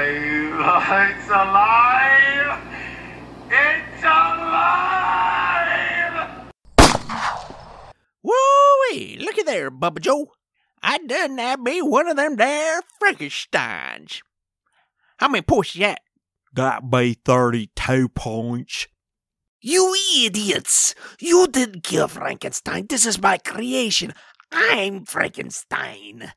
alive! It's alive! It's alive! Woo-wee! Looky there, Bubba Joe. I done that be one of them there Frankensteins. How many points you at? That be 32 points. You idiots! You didn't kill Frankenstein. This is my creation. I'm Frankenstein.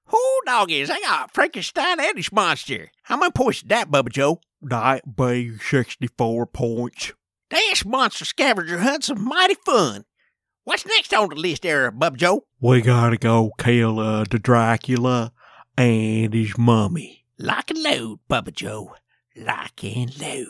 Who doggies? I got Frankenstein and his monster. How many points is that, Bubba Joe? That be 64 points. This monster scavenger hunt's mighty fun. What's next on the list there, Bubba Joe? We gotta go kill the Dracula and his mummy. Lock and load, Bubba Joe. Lock and load.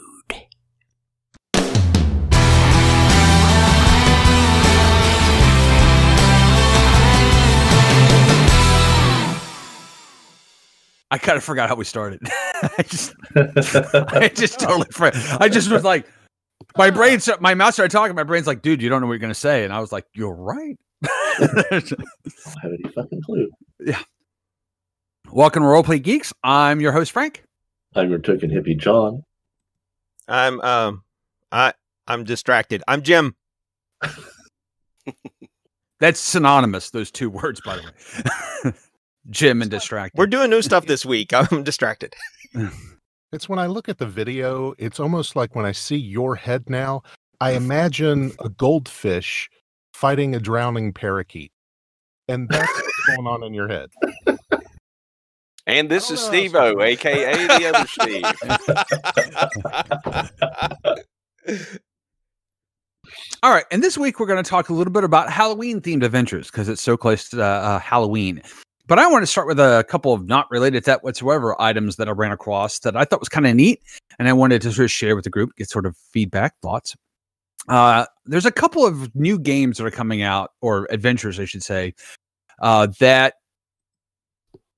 I kind of forgot how we started. I just totally forgot. I just was like, my mouth started talking. My brain's like, dude, you don't know what you're going to say. And I was like, you're right. I don't have any fucking clue. Yeah. Welcome to Roleplay Geeks. I'm your host, Frank. I'm your token hippie, John. I'm distracted. I'm Jim. That's synonymous, those two words, by the way. Jim and distracted. We're doing new stuff this week. I'm distracted. It's when I look at the video, it's almost like when I see your head now, I imagine a goldfish fighting a drowning parakeet. And that's what's going on in your head. And this is Steve-O, a.k.a. the other Steve. All right, and this week we're going to talk a little bit about Halloween-themed adventures because it's so close to Halloween. But I want to start with a couple of not related to that whatsoever items that I ran across that I thought was kind of neat, and I wanted to sort of share with the group, get sort of feedback, thoughts. There's a couple of new games that are coming out, or adventures, I should say, that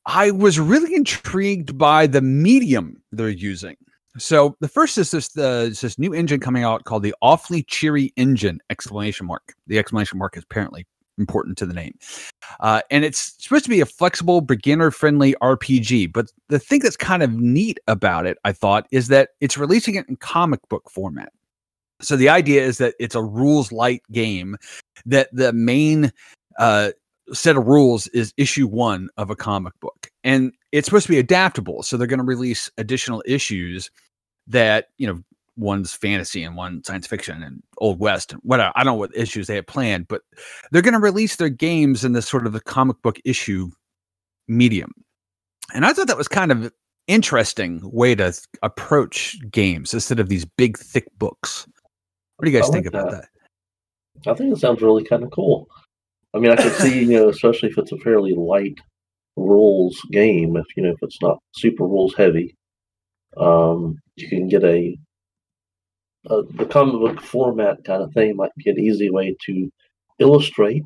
I was really intrigued by the medium they're using. So the first is this new engine coming out called the Awfully Cheery Engine! The exclamation mark is apparently important to the name. And it's supposed to be a flexible, beginner-friendly RPG. But the thing that's kind of neat about it, I thought, is that it's releasing it in comic book format. So the idea is that it's a rules-light game, that the main set of rules is issue 1 of a comic book. And it's supposed to be adaptable. So they're going to release additional issues that, one's fantasy and one science fiction and Old West and whatever. I don't know what issues they have planned, but they're going to release their games in this sort of a comic book issue medium. And I thought that was kind of interesting way to approach games instead of these big, thick books. What do you guys think about that? I think it sounds really kind of cool. I mean, I could see, especially if it's a fairly light rules game, if it's not super rules heavy, you can get the comic book format kind of thing might be an easy way to illustrate,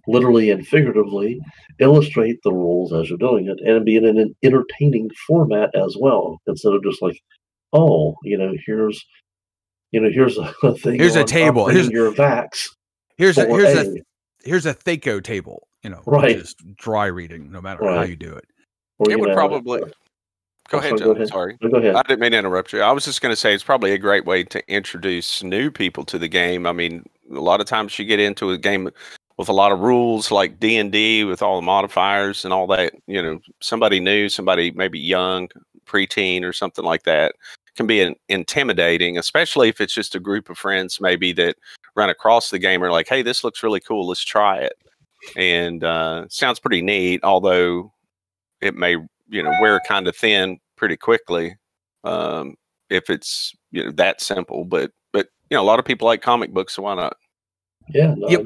literally and figuratively illustrate the rules as you're doing it, and be in an entertaining format as well, instead of just like, here's a thing. Here's a table. Here's your Vax. Here's a Thaco table. Right. Which is dry reading, no matter how you do it. It would probably. Go ahead, Joe. Sorry. Go ahead. I didn't mean to interrupt you. I was just going to say it's probably a great way to introduce new people to the game. I mean, a lot of times you get into a game with a lot of rules, like D&D, with all the modifiers and all that. Somebody new, somebody maybe young, preteen, or something like that can be intimidating, especially if it's just a group of friends maybe that run across the game or like, hey, this looks really cool. Let's try it. And sounds pretty neat, although it may wear kind of thin pretty quickly if it's that simple. But a lot of people like comic books, so why not? Yeah. No, yep.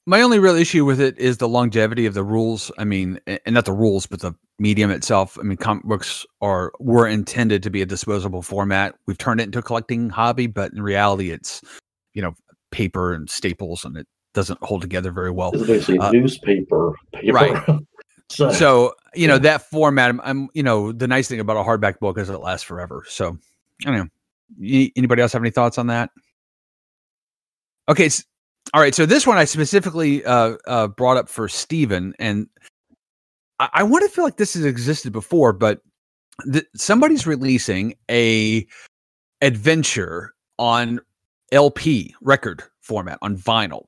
My only real issue with it is the longevity of the rules. I mean, and not the rules, but the medium itself. I mean, comic books were intended to be a disposable format. We've turned it into a collecting hobby, but in reality, it's paper and staples, and it doesn't hold together very well. It's basically newspaper paper. Right. So that format. I'm the nice thing about a hardback book is it lasts forever. So I don't know. Anybody else have any thoughts on that? Okay. All right. So this one I specifically brought up for Steven, and I want to feel like this has existed before, but somebody's releasing a adventure on LP record format on vinyl.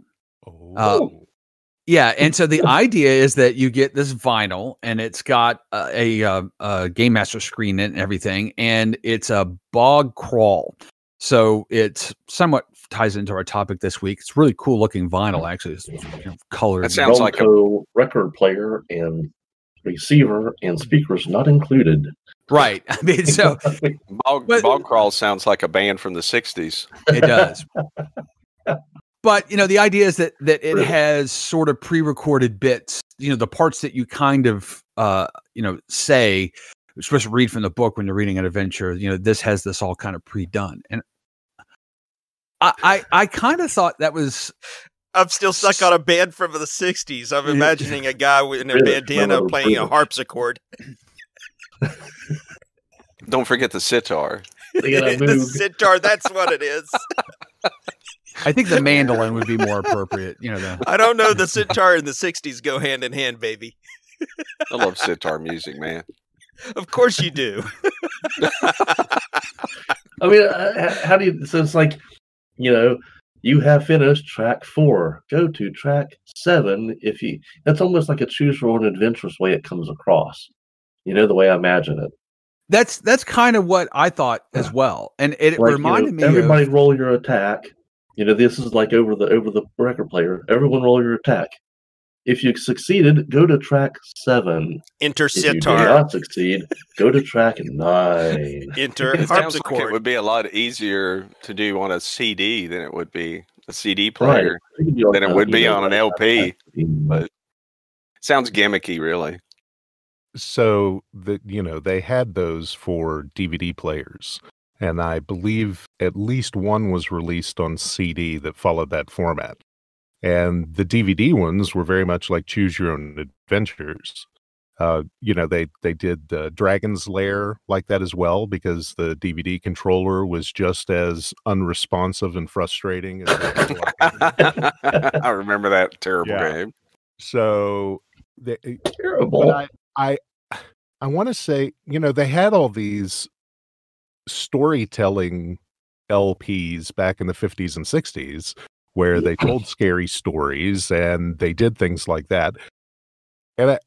Yeah, and so the idea is that you get this vinyl, and it's got a Game Master screen and everything, and it's a bog crawl. So it somewhat ties into our topic this week. It's really cool looking vinyl, actually. It's colored. That sounds like a record player and receiver and speakers not included. Right. I mean, so Bog Crawl sounds like a band from the 60s. It does. But, the idea is that it has sort of pre-recorded bits, the parts that you kind of, say, you're supposed to read from the book when you're reading an adventure, this has this all kind of pre-done. And I kind of thought that was... I'm still stuck on a band from the 60s. I'm imagining a guy in a bandana playing a harpsichord. Don't forget the sitar. The sitar, that's what it is. I think the mandolin would be more appropriate. I don't know. The sitar and the 60s go hand in hand, baby. I love sitar music, man. Of course you do. I mean, how do you... So it's like, you have finished track 4. Go to track 7. That's almost like a choose your own adventures way it comes across. The way I imagine it. That's kind of what I thought as well, and it reminded me. Everybody roll your attack. This is like over the record player. Everyone roll your attack. If you succeeded, go to track 7. Enter sitar. If you do not succeed, go to track 9. Enter it sounds like it harpsichord. would be a lot easier to do on a CD than it would be a CD player than it would be on an LP. But it sounds gimmicky, really. So they had those for DVD players, and I believe at least one was released on CD that followed that format. And the DVD ones were very much like Choose Your Own Adventures. They did Dragon's Lair like that as well, because the DVD controller was just as unresponsive and frustrating as I remember that terrible game. So terrible. But I want to say, they had all these storytelling LPs back in the 50s and 60s where they told scary stories and they did things like that. And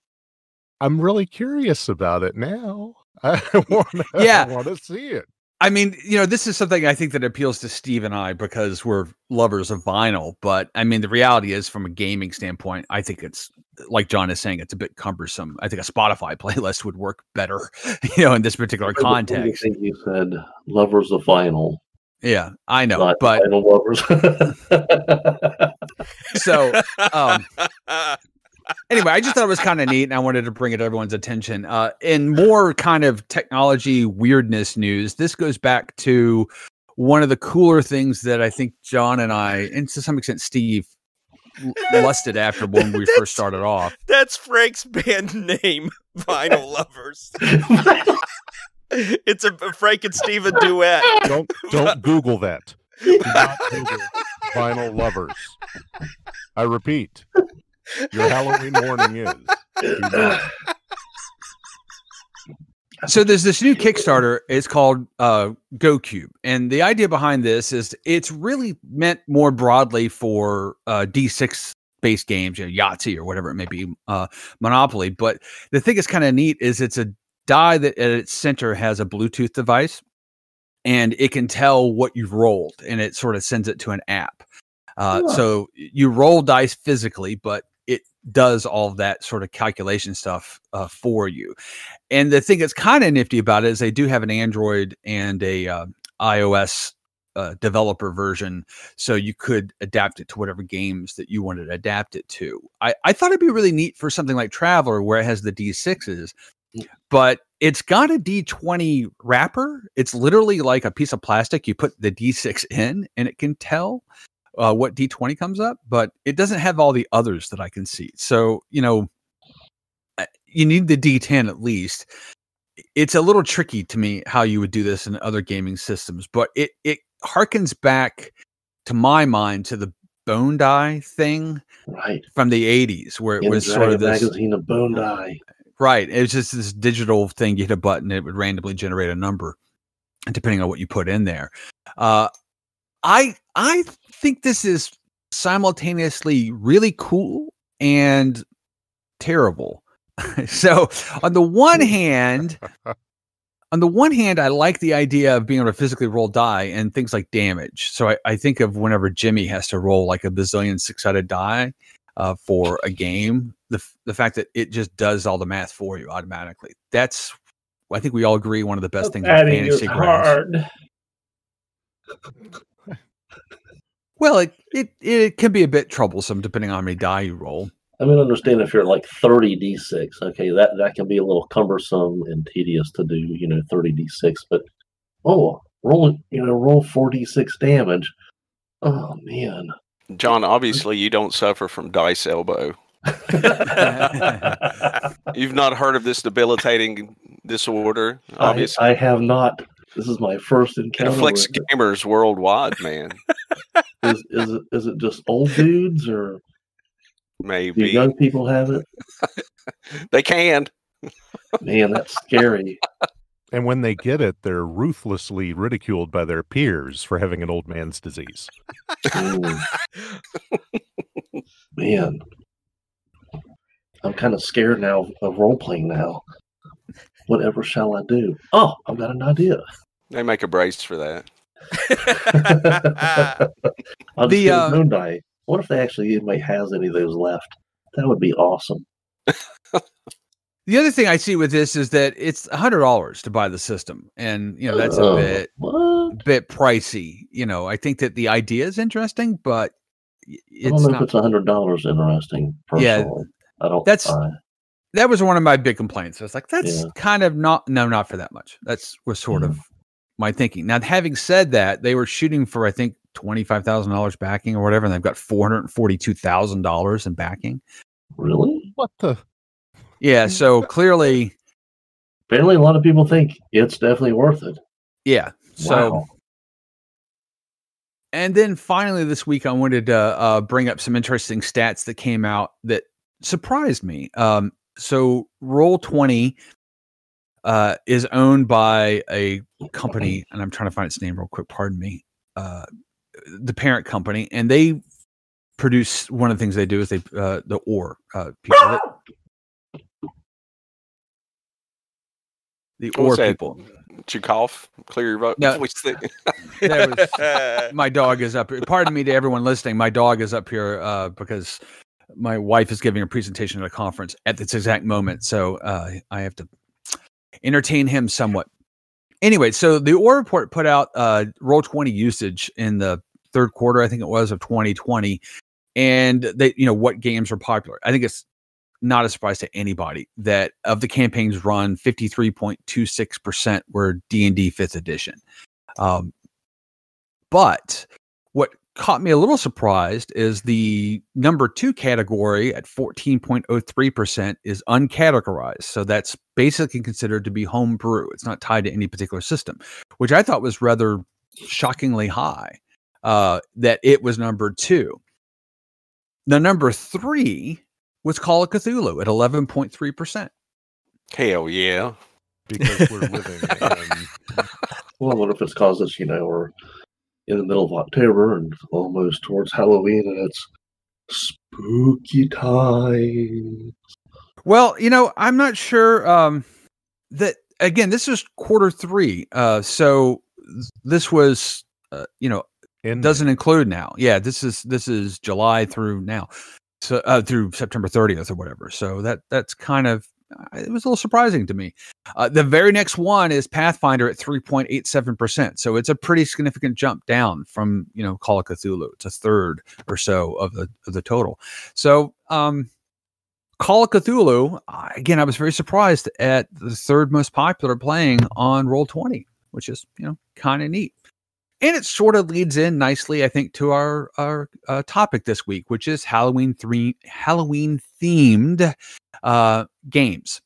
I'm really curious about it now. I want to see it. I mean, this is something I think that appeals to Steve and I because we're lovers of vinyl. But I mean, the reality is, from a gaming standpoint, I think it's like John is saying, it's a bit cumbersome. I think a Spotify playlist would work better, in this particular context. I think you said lovers of vinyl. Yeah, I know, not but vinyl lovers. So, anyway, I just thought it was kind of neat, and I wanted to bring it to everyone's attention. In more kind of technology weirdness news, this goes back to one of the cooler things that I think John and I, and to some extent Steve, lusted after when we first started off. That's Frank's band name, Vinyl Lovers. It's a Frank and Steven duet. Don't Google that. Do not Google Vinyl Lovers. I repeat, your Halloween morning is. Do not. So there's this new Kickstarter. It's called GoCube, and the idea behind this is it's really meant more broadly for D6 based games, Yahtzee or whatever it may be, Monopoly. But the thing that's kind of neat is it's a die that at its center has a Bluetooth device, and it can tell what you've rolled, and it sort of sends it to an app. So you roll dice physically, but it does all of that sort of calculation stuff for you. And the thing that's kind of nifty about it is they do have an Android and a iOS developer version, so you could adapt it to whatever games that you wanted to adapt it to. I thought it'd be really neat for something like Traveler, where it has the D6s, but it's got a D20 wrapper. It's literally like a piece of plastic. You put the D6 in, and it can tell what D20 comes up, but it doesn't have all the others that I can see. So, you need the D10 at least. It's a little tricky to me how you would do this in other gaming systems, but it harkens back, to my mind, to the bone die thing right from the 80s, where it was sort of this magazine of bone die. Right. It was just this digital thing. You hit a button, it would randomly generate a number, depending on what you put in there. I think this is simultaneously really cool and terrible. So on the one hand, I like the idea of being able to physically roll die and things like damage. So I think of whenever Jimmy has to roll like a bazillion six-sided die for a game, the fact that it just does all the math for you automatically. That's, I think we all agree, one of the best things about fantasy grounds. Well, it can be a bit troublesome depending on how many die you roll. I mean, understand if you're like 30d6, okay, that can be a little cumbersome and tedious to do, 30d6. But roll 4d6 damage. Oh man, John, obviously you don't suffer from dice elbow. You've not heard of this debilitating disorder, obviously. I have not. This is my first encounter. It afflicts gamers worldwide, man. Is it just old dudes or maybe do young people have it? They can. Man, that's scary. And when they get it, they're ruthlessly ridiculed by their peers for having an old man's disease. Man, I'm kind of scared now of role-playing now. Whatever shall I do? Oh, I've got an idea. They make a brace for that. I'll just get no die. What if anybody has any of those left? That would be awesome. The other thing I see with this is that it's $100 to buy the system, and that's a bit pricey. I think that the idea is interesting, but I don't know if it's $100 interesting. Personally. Yeah, I don't. That was one of my big complaints. I was like, that's kind of not for that much. Was sort of my thinking. Now, having said that, they were shooting for, I think, $25,000 backing or whatever, and they've got $442,000 in backing. Really? What the? Yeah. So clearly, apparently, a lot of people think it's definitely worth it. Yeah. So, and then finally this week, I wanted to bring up some interesting stats that came out that surprised me. So Roll20 is owned by a company, and I'm trying to find its name real quick. Pardon me. The parent company, and they produce, one of the things they do is they the ore people. The ore people. Did you cough? Clear your vote. No, my dog is up here. Pardon me to everyone listening. My dog is up here because my wife is giving a presentation at a conference at this exact moment. So I have to entertain him somewhat. Anyway, so the ore report put out Roll20 usage in the third quarter, I think it was, of 2020. And they, what games are popular. I think it's not a surprise to anybody that of the campaigns run, 53.26% were D&D 5th edition. But what caught me a little surprised is the number 2 category at 14.03% is uncategorized. So that's basically considered to be homebrew. It's not tied to any particular system, which I thought was rather shockingly high, that it was number 2. The number 3 was Call of Cthulhu at 11.3%. Hell yeah. Because we're living in... Well, I wonder if it's because it's, we're in the middle of October and almost towards Halloween, and it's spooky time. Well, I'm not sure that, again, this is quarter 3. So this was, doesn't include now. Yeah, this is July through now. So through September 30th or whatever. So that's kind of, it was a little surprising to me. The very next one is Pathfinder at 3.87%. So it's a pretty significant jump down from, Call of Cthulhu. It's a third or so of the total. So Call of Cthulhu, again, I was very surprised at the third most popular playing on Roll20, which is, kind of neat. And it sort of leads in nicely, I think, to our topic this week, which is Halloween themed games.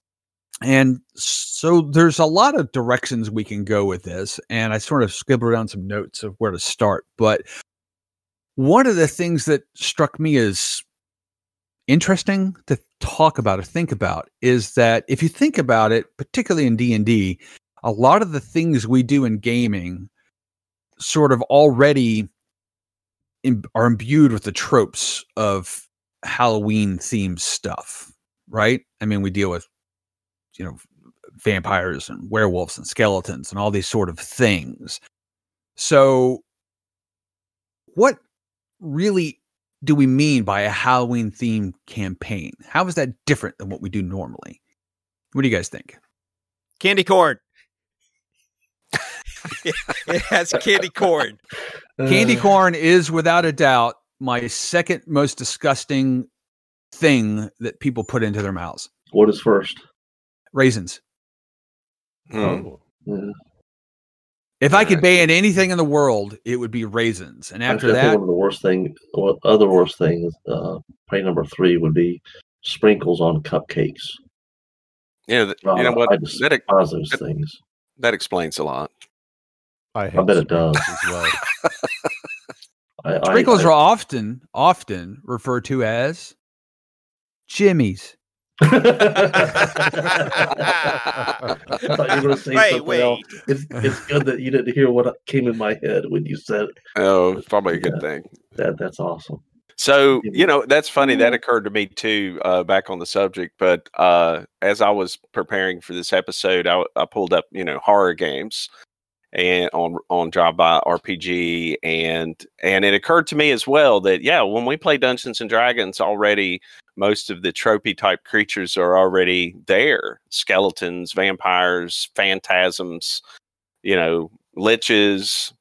And so there's a lot of directions we can go with this, and I sort of scribbled down some notes of where to start. But one of the things that struck me as interesting to talk about or think about is that if you think about it, particularly in D&D, a lot of the things we do in gaming sort of already are imbued with the tropes of Halloween themed stuff, right? I mean, we deal with, vampires and werewolves and skeletons and all these sort of things. So what really do we mean by a Halloween themed campaign? How is that different than what we do normally? What do you guys think? Candy corn. It has candy corn. Candy corn is without a doubt my second most disgusting thing that people put into their mouths. What is first? Raisins. Oh, Yeah. If I could ban anything in the world, it would be raisins. And after Actually, I think that, one of the worst thing, other worst things, probably number 3 would be sprinkles on cupcakes. Yeah, you know what? I despise those things. That explains a lot. I hate bet it does. sprinkles as well. sprinkles are often referred to as Jimmy's. I thought you were going to say something else. It's good that you didn't hear what came in my head when you said it. Oh, it's probably a good thing. That's awesome. So, that's funny. That occurred to me too, back on the subject. But as I was preparing for this episode, I pulled up, horror games and on Drive By RPG, and it occurred to me as well that when we play Dungeons and Dragons already, most of the tropey type creatures are already there: skeletons, vampires, phantasms, liches,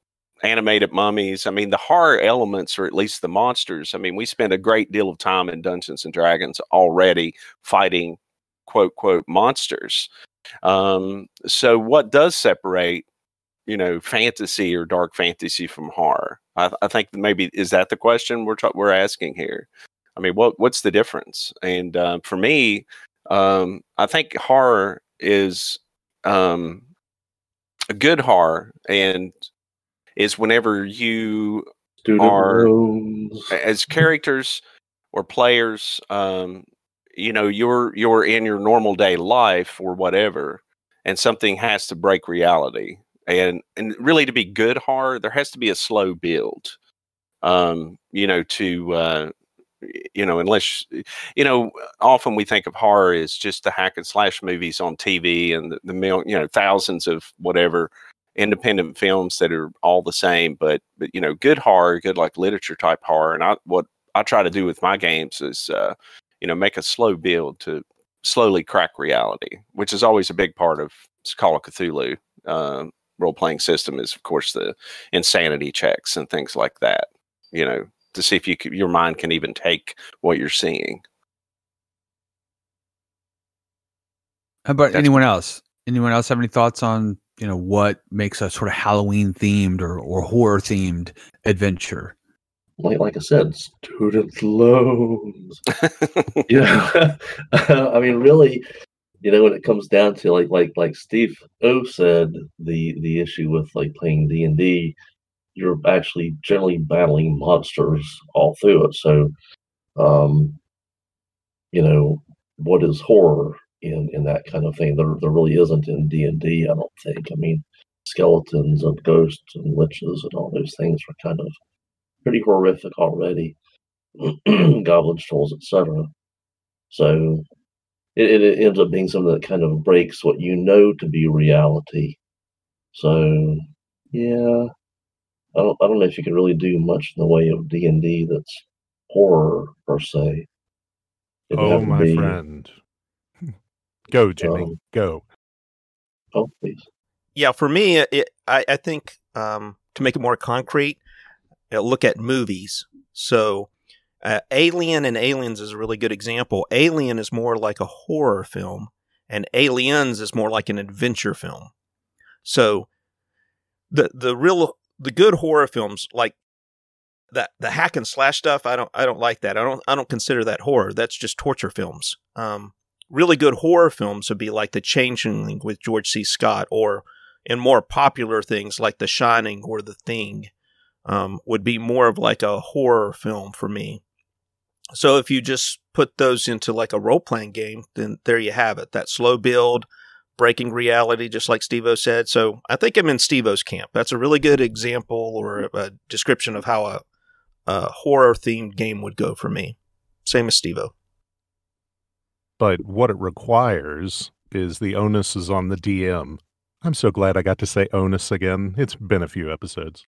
animated mummies. I mean, the horror elements, or at least the monsters. I mean, we spend a great deal of time in Dungeons and Dragons already fighting quote monsters. So what does separate fantasy or dark fantasy from horror? I think maybe is that the question we're asking here. I mean, what's the difference? And for me, I think horror is a good horror, and is whenever you are as characters or players, you're in your normal day life or whatever, and something has to break reality. And really, to be good horror, there has to be a slow build. Unless often we think of horror as just the hack and slash movies on TV and the thousands of whatever independent films that are all the same. But good horror, good like literature type horror, and what I try to do with my games is make a slow build to slowly crack reality, which is always a big part of Call of Cthulhu. Role-playing system is, of course, the insanity checks and things like that, to see if your mind can even take what you're seeing. How about anyone else? Anyone else have any thoughts on, what makes a sort of Halloween themed or horror themed adventure? Like I said, student loans. I mean, really, when it comes down to like Steve O said, the issue with like playing D&D, you're actually generally battling monsters all through it. So, what is horror in that kind of thing? There really isn't in D&D, I don't think. I mean, skeletons and ghosts and witches and all those things are kind of pretty horrific already. Goblins, trolls, etc. So it ends up being something that kind of breaks what to be reality. So yeah, I don't know if you can really do much in the way of D&D that's horror per se. Oh, my friend. Go, Jimmy. Go. Oh, please. Yeah, for me, I think to make it more concrete, look at movies. So Alien and Aliens is a really good example. Alien is more like a horror film, and Aliens is more like an adventure film. So the good horror films, like that, the hack and slash stuff, I don't like that. I don't consider that horror. That's just torture films. Really good horror films would be like The Changeling with George C. Scott, or in more popular things like The Shining or The Thing, would be more of like a horror film for me. So if you just put those into like a role-playing game, then there you have it. That slow build, breaking reality, just like Steve-O said. So I think I'm in Steve-O's camp. That's a really good example or a description of how a horror-themed game would go for me. Same as Steve-O. But what it requires is the onus is on the DM. I'm so glad I got to say onus again. It's been a few episodes.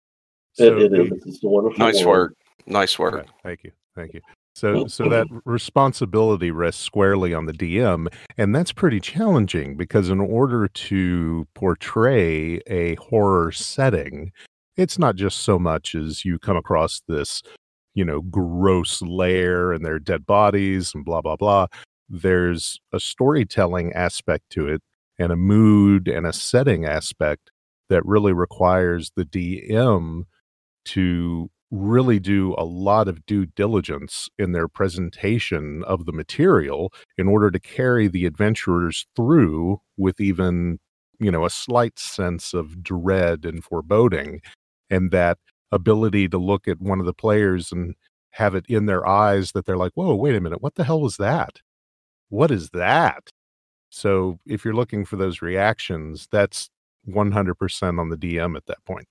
It is. It's a wonderful Nice word. work. Nice work. Okay, thank you. Thank you. So that responsibility rests squarely on the DM, and that's pretty challenging because in order to portray a horror setting, it's not just so much as you come across this, gross lair and their dead bodies and blah, blah, blah. There's a storytelling aspect to it and a mood and a setting aspect that really requires the DM to really do a lot of due diligence in their presentation of the material in order to carry the adventurers through with even, a slight sense of dread and foreboding, and that ability to look at one of the players and have it in their eyes that they're like, whoa, wait a minute, what the hell was that? What is that? So if you're looking for those reactions, that's 100% on the DM at that point.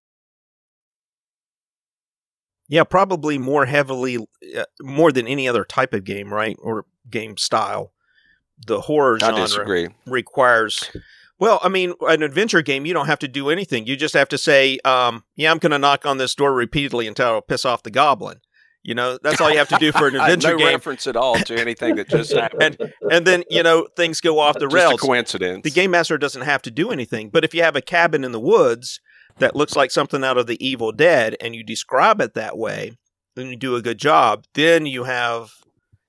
Yeah, probably more heavily, more than any other type of game, right? Or game style. The horror genre requires, well, I mean, an adventure game, you don't have to do anything. You just have to say, I'm going to knock on this door repeatedly until I'll piss off the goblin. That's all you have to do for an adventure no game. No reference at all to anything that just happened. And then, things go off the rails. Just a coincidence. The game master doesn't have to do anything. But if you have a cabin in the woods that looks like something out of the Evil Dead and you describe it that way, then you do a good job, then you have,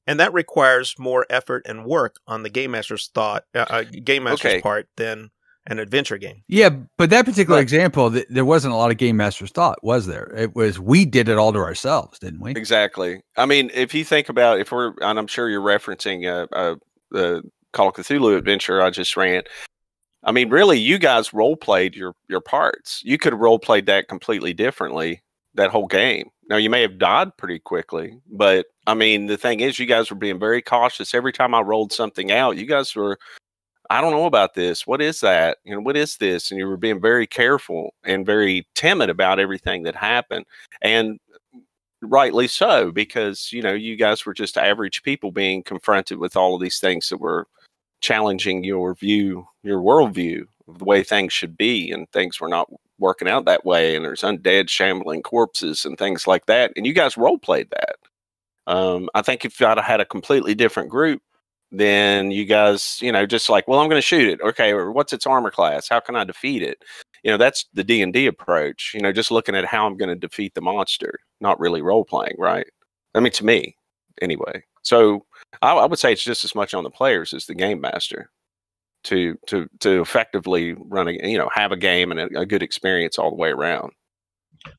and that requires more effort and work on the game master's part than an adventure game. Yeah, but that particular example, there wasn't a lot of game master's thought, was there? It was, we did it all to ourselves, didn't we? Exactly. I mean, if you think about, and I'm sure you're referencing the Call of Cthulhu adventure I just ran. I mean, really, you guys role played your parts. You could have role played that completely differently, that whole game. Now, you may have died pretty quickly, but I mean, the thing is, you guys were being very cautious. Every time I rolled something out, you guys were, I don't know about this. What is that? What is this? And you were being very careful and very timid about everything that happened. And rightly so, because, you guys were just average people being confronted with all of these things that were challenging your worldview of the way things should be, and things were not working out that way. And there's undead shambling corpses and things like that. And you guys role played that. I think if I'd had a completely different group, then you guys, just like, well, I'm going to shoot it. Okay. Or what's its armor class? How can I defeat it? That's the D&D approach, just looking at how I'm going to defeat the monster, not really role playing. Right. I mean, to me anyway. So I would say it's just as much on the players as the game master to effectively run have a game and a good experience all the way around.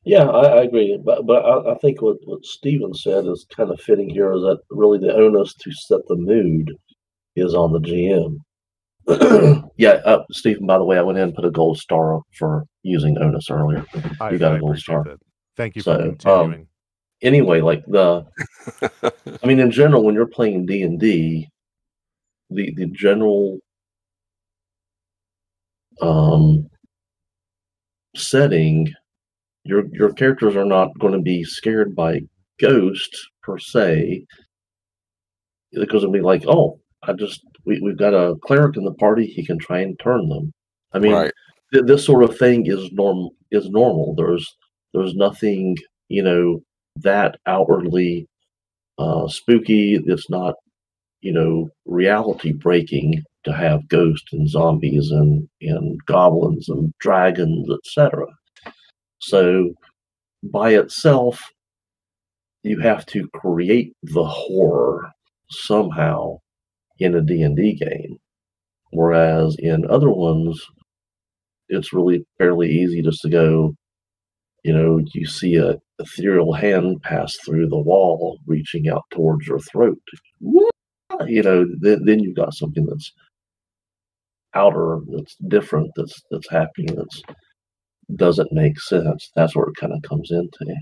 Yeah, I agree. But I think what Steven said is kind of fitting here, is that really the onus to set the mood is on the GM. Yeah, Stephen, by the way, I went in and put a gold star for using onus earlier. You got a gold star. That. Thank you for continuing. Anyway, like I mean, in general, when you're playing D&D, the general setting, your characters are not going to be scared by ghosts per se, because it'll be like, oh, we've got a cleric in the party, he can try and turn them. I mean, right. This sort of thing is normal. There's nothing, that outwardly spooky. It's not, reality breaking to have ghosts and zombies and goblins and dragons, etc. So by itself, you have to create the horror somehow in a D&D game. Whereas in other ones, it's really fairly easy just to go, you see a ethereal hand pass through the wall, reaching out towards your throat. Then you've got something that's outer, that's different, that's happening, that's doesn't make sense. That's where it kind of comes into.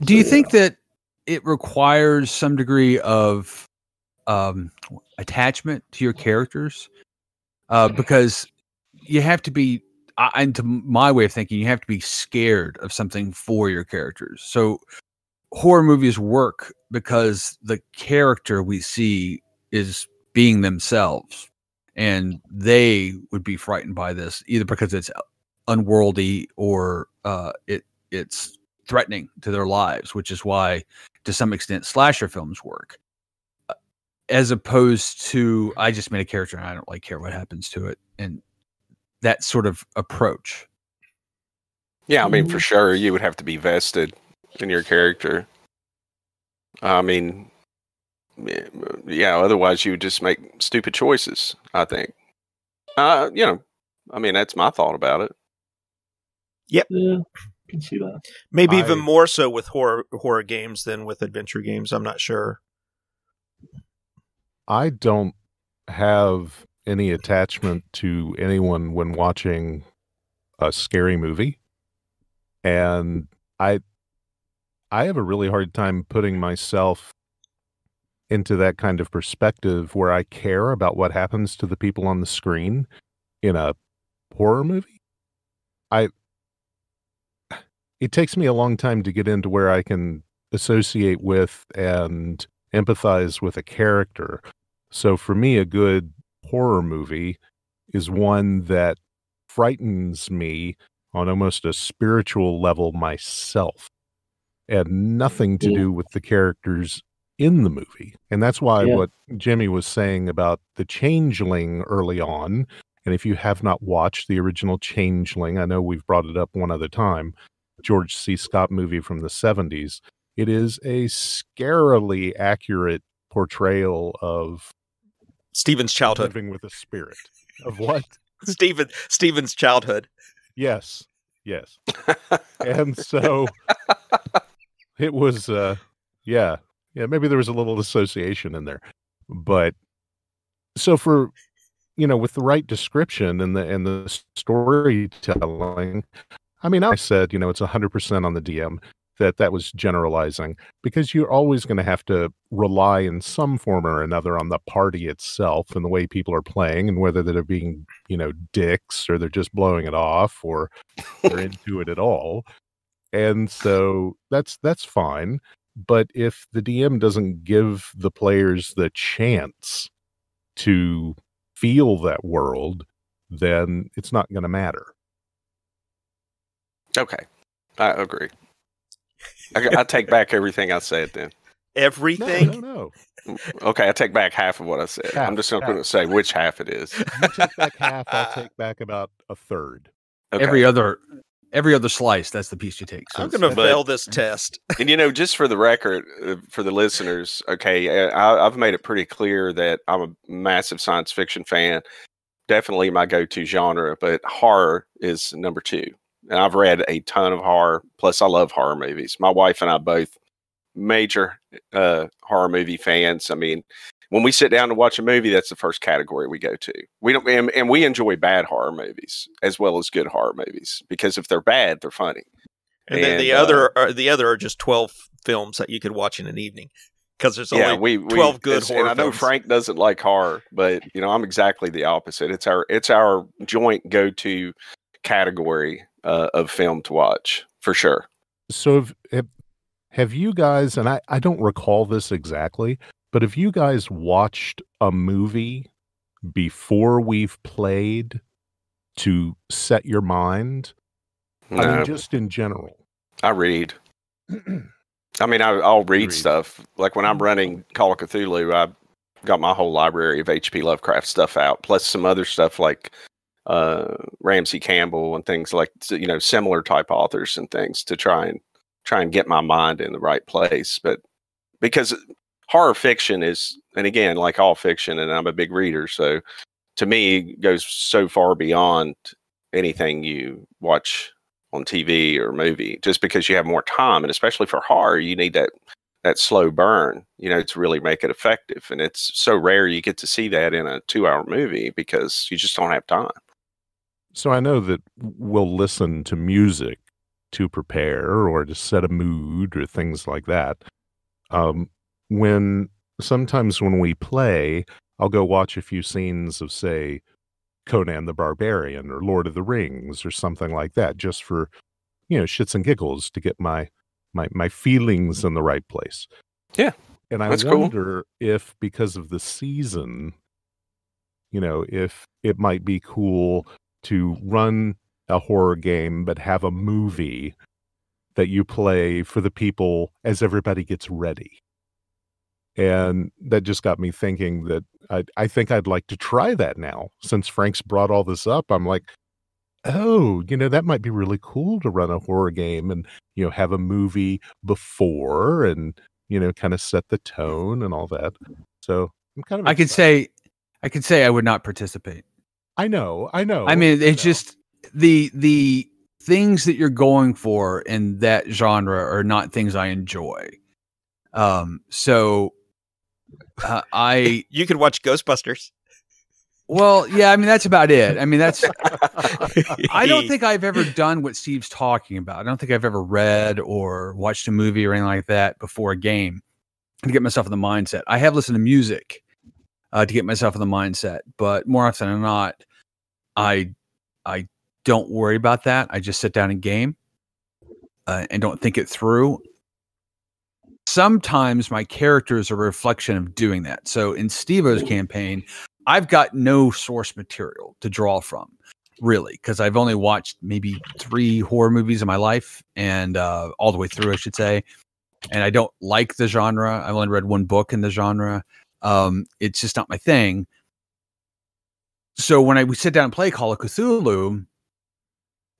Do you think that it requires some degree of attachment to your characters, because you have to be, and to my way of thinking, you have to be scared of something for your characters. So horror movies work because the character we see is being themselves, and they would be frightened by this either because it's unworldly or it's threatening to their lives, which is why to some extent slasher films work, as opposed to I just made a character and I don't care what happens to it, and that sort of approach. Yeah, I mean, for sure, you would have to be vested in your character. I mean, yeah, otherwise you would just make stupid choices, I think. I mean, that's my thought about it. Yep. Yeah, I can see that. Maybe even more so with horror games than with adventure games. I'm not sure. I don't have any attachment to anyone when watching a scary movie, and I have a really hard time putting myself into that kind of perspective where I care about what happens to the people on the screen in a horror movie. It takes me a long time to get into where I can associate with and empathize with a character. So for me, a good horror movie is one that frightens me on almost a spiritual level myself, and nothing to do with the characters in the movie. And that's why what Jimmy was saying about the Changeling early on, and if you have not watched the original Changeling, I know we've brought it up one other time, George C. Scott movie from the 70s, it is a scarily accurate portrayal of Stephen's childhood. Living with a spirit. Of what? Stephen's childhood. Yes. And so it was, yeah, maybe there was a little association in there. But so for, with the right description and the storytelling, I mean, I said, it's 100% on the DM, that was generalizing, because you're always going to have to rely in some form or another on the party itself and the way people are playing, and whether they're being, dicks, or they're just blowing it off, or they're into it at all. And so that's fine. But if the DM doesn't give the players the chance to feel that world, then it's not going to matter. Okay, I agree. I take back everything I said then. Everything? No. Okay, I take back half of what I said. I'm just not going to say which half it is. You take back half, I'll take back about a third. Okay. Every other slice, that's the piece you take. So I'm going to fail this test. And just for the record, for the listeners, okay, I've made it pretty clear that I'm a massive science fiction fan. Definitely my go-to genre, but horror is number 2. And I've read a ton of horror. Plus, I love horror movies. My wife and I both major horror movie fans. I mean, when we sit down to watch a movie, that's the first category we go to. We don't, and we enjoy bad horror movies as well as good horror movies, because if they're bad, they're funny. And then the other are just 12 films that you could watch in an evening, because there's only 12 good horror and I know films. Frank doesn't like horror, but I'm exactly the opposite. It's our joint go-to category of film to watch, for sure. So have you guys, and I don't recall this exactly, but have you guys watched a movie before we've played to set your mind? No. I mean, just in general. I read. I mean, I'll read stuff. Like when I'm running Call of Cthulhu, I've got my whole library of H.P. Lovecraft stuff out, plus some other stuff like Ramsey Campbell and things like, similar type authors and things to try and get my mind in the right place. But because horror fiction is, and again, like all fiction, and I'm a big reader, so to me goes so far beyond anything you watch on TV or movie, just because you have more time. And especially for horror, you need that slow burn, to really make it effective. And it's so rare you get to see that in a 2-hour movie because you just don't have time. So I know that we'll listen to music to prepare or to set a mood or things like that. When sometimes when we play, I'll go watch a few scenes of, say, Conan the Barbarian or Lord of the Rings or something like that, just for, shits and giggles, to get my feelings in the right place. Yeah, and I that's cool. wonder if, because of the season, if it might be cool to run a horror game but have a movie that you play for the people as everybody gets ready. And that just got me thinking that I think I'd like to try that now. Since Frank's brought all this up, I'm like, oh, that might be really cool to run a horror game and, have a movie before and, kind of set the tone and all that. So I'm kind of I could say I would not participate. I know. I mean, it's just the things that you're going for in that genre are not things I enjoy. You could watch Ghostbusters. Well, yeah, I mean, that's about it. I mean, I don't think I've ever done what Steve's talking about. I don't think I've ever read or watched a movie or anything like that before a game to get myself in the mindset. I have listened to music to get myself in the mindset, but more often than not, I don't worry about that. I just sit down and game and don't think it through. Sometimes my character is a reflection of doing that. So in Steve-O's campaign, I've got no source material to draw from, really, because I've only watched maybe 3 horror movies in my life, and all the way through, I should say. And I don't like the genre. I've only read 1 book in the genre. It's just not my thing. So when we sit down and play Call of Cthulhu,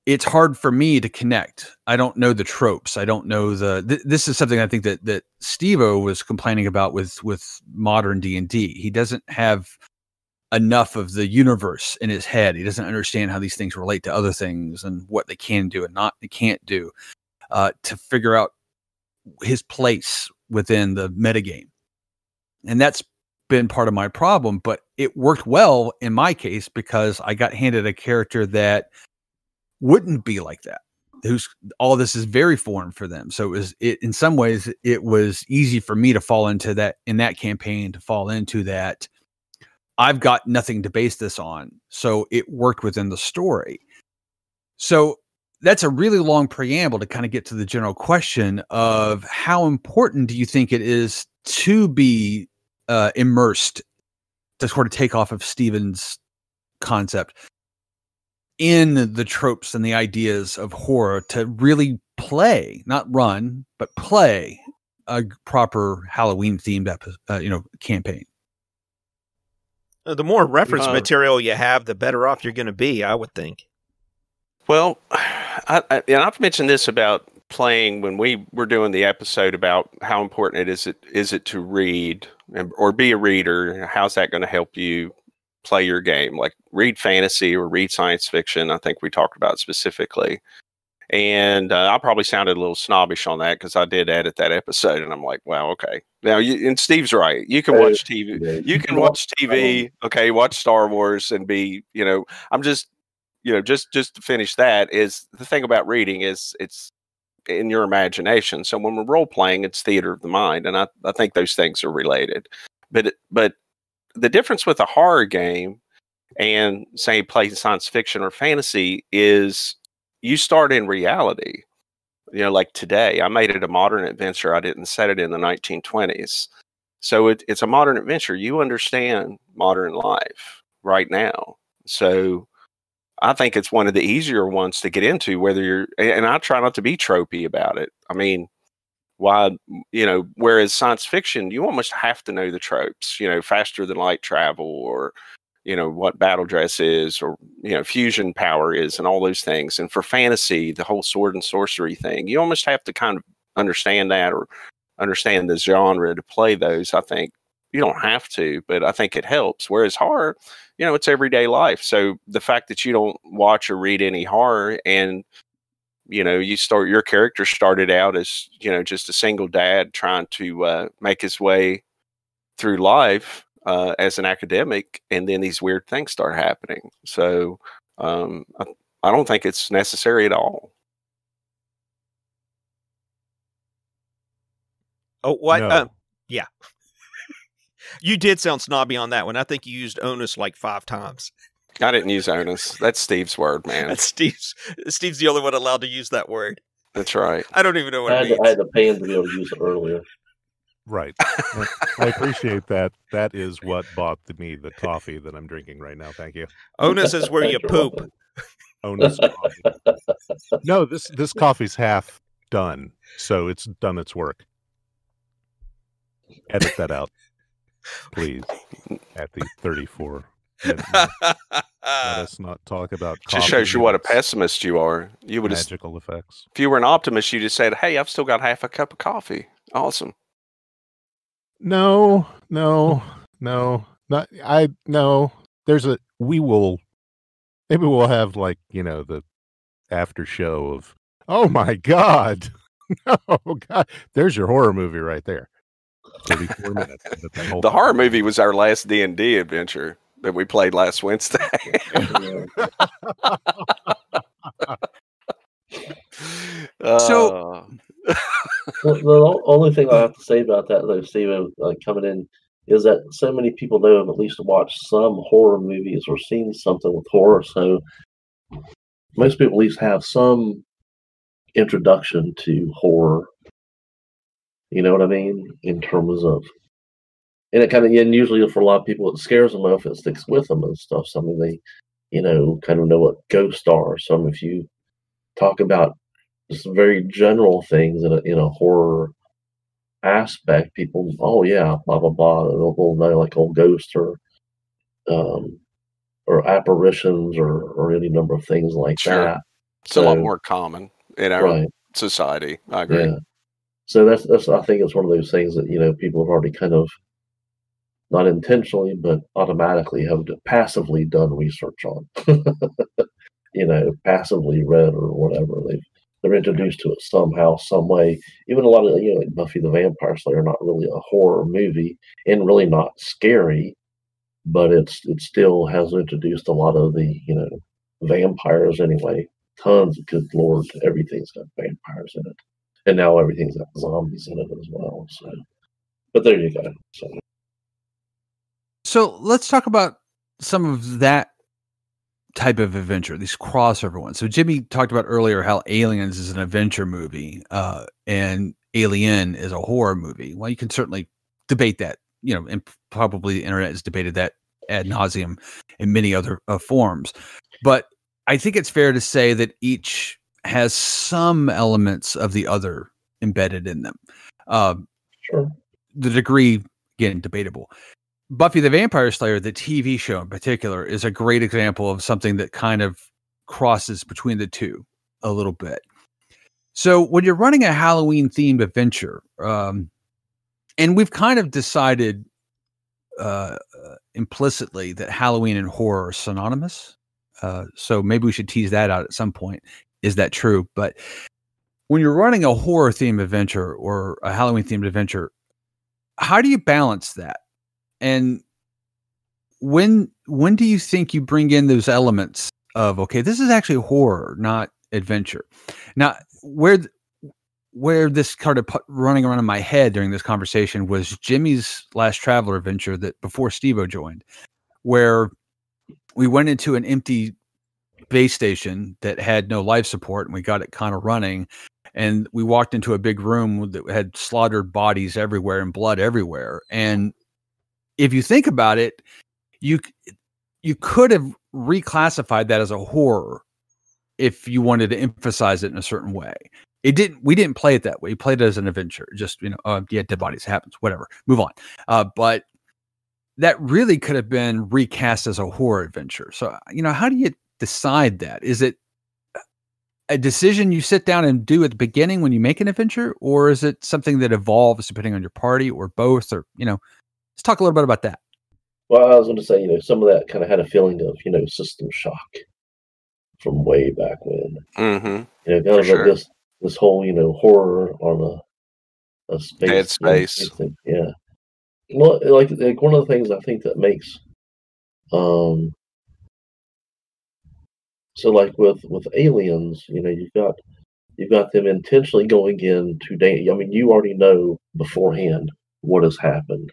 it's hard for me to connect. I don't know the tropes. I don't know this is something I think that Steve-O was complaining about with modern D&D. He doesn't have enough of the universe in his head. He doesn't understand how these things relate to other things and what they can do and not they can't do to figure out his place within the metagame. And that's been part of my problem, but it worked well in my case because I got handed a character that wouldn't be like that. All this is very foreign for them. So in some ways it was easy for me to fall into that in that campaign, to fall into that. I've got nothing to base this on. So it worked within the story. So that's a really long preamble to kind of get to the general question of how important do you think it is to be immersed, to sort of take off of Stephen's concept, in the tropes and the ideas of horror, to really play, not run, but play a proper Halloween themed campaign. The more reference material you have, the better off you're going to be, I would think. Well, I've mentioned this about playing when we were doing the episode about how important it is to read or be a reader. How's that going to help you play your game? Like read fantasy or read science fiction. I think we talked about specifically. And I probably sounded a little snobbish on that because I did edit that episode, and I'm like, "Wow, okay." Now, and Steve's right. You can watch TV. You can watch TV. Okay, watch Star Wars and be. I'm just. Just to finish that is the thing about reading is it's in your imagination. So when we're role playing, it's theater of the mind, and I think those things are related. But the difference with a horror game and say playing science fiction or fantasy is you start in reality. Like today, I made it a modern adventure. I didn't set it in the 1920s. So it's a modern adventure. You understand modern life right now. So I think it's one of the easier ones to get into, and I try not to be tropey about it. I mean, whereas science fiction, you almost have to know the tropes, faster than light travel, or, what battle dress is, or, fusion power is, and all those things. And for fantasy, the whole sword and sorcery thing, you almost have to kind of understand that or understand the genre to play those. I think you don't have to, but I think it helps. Whereas horror, it's everyday life. So the fact that you don't watch or read any horror and, your character started out as, just a single dad trying to make his way through life as an academic. And then these weird things start happening. So I don't think it's necessary at all. Oh, what? No. Yeah. You did sound snobby on that one. I think you used onus like 5 times. I didn't use onus. That's Steve's word, man. That's Steve's the only one allowed to use that word. That's right. I don't even know what I it means. had to pay him to be able to use it earlier. Right. I appreciate that. That is what bought me the coffee that I'm drinking right now. Thank you. Onus is where you You're poop. welcome. Onus coffee. No, this coffee's half done, so it's done its work. Edit that out, please. At the 34 minute mark. Let us not talk about coffee. Just shows you what a and its pessimist you are. You would have, magical effects. if you were an optimist, you just said, "Hey, I've still got half a cup of coffee." Awesome. No. Not I. No. There's a. We will. Maybe we'll have the after show of. Oh my God! Oh God! There's your horror movie right there. 34 minutes. The horror movie was our last D&D adventure that we played last Wednesday. So- The only thing I have to say about that, though, Steven, coming in, is that so many people know have at least watched some horror movies or seen something with horror. So most people at least have some introduction to horror. You know what I mean? In terms of, and it kind of, and usually for a lot of people, it scares them if it sticks with them and stuff. So I mean, they, kind of know what ghosts are. So if you talk about just very general things in a horror aspect, people, oh yeah, blah blah blah, they'll know like old ghosts or apparitions or any number of things like Sure. that. It's a lot more common in our Right. society. I agree. Yeah. So that's I think it's one of those things that people have already kind of not intentionally but automatically have passively done research on. Passively read or whatever. They're introduced to it somehow, some way. Even a lot of like Buffy the Vampire Slayer, not really a horror movie and really not scary, but it still has introduced a lot of the vampires anyway. Tons of good lord, everything's got vampires in it, and now everything's got zombies in it as well. So, but there you go. So let's talk about some of that type of adventure, these crossover ones. So Jimmy talked about earlier how Aliens is an adventure movie, and Alien is a horror movie. Well, you can certainly debate that, and probably the internet has debated that ad nauseum in many other forms. But I think it's fair to say that each has some elements of the other embedded in them. Sure. The degree, again, debatable. Buffy the Vampire Slayer, the TV show in particular, is a great example of something that kind of crosses between the two a little bit. So when you're running a Halloween themed adventure, and we've kind of decided implicitly that Halloween and horror are synonymous. So maybe we should tease that out at some point. Is that true? But when you're running a horror themed adventure or a Halloween themed adventure, how do you balance that? And when do you think you bring in those elements of, okay, this is actually horror, not adventure? Now, where this started running around in my head during this conversation was Jimmy's Last Traveler adventure that before Steve-O joined, where we went into an empty base station that had no life support, and we got it kind of running. And we walked into a big room that had slaughtered bodies everywhere and blood everywhere. And if you think about it, you could have reclassified that as a horror if you wanted to emphasize it in a certain way. We didn't play it that way. We played it as an adventure. Just, dead bodies, happens, whatever, move on. But that really could have been recast as a horror adventure. So, how do you decide that? Is it a decision you sit down and do at the beginning when you make an adventure, or is it something that evolves depending on your party, or both? Or, let's talk a little bit about that. Well, I was going to say, some of that kind of had a feeling of, System Shock from way back when. Mm-hmm. Kind of sure. like this whole, horror on a space. Dead Space. Thing. Yeah. Well, like one of the things I think that makes, so like with Aliens, you've got you've got them intentionally going into danger. I mean, you already know beforehand what has happened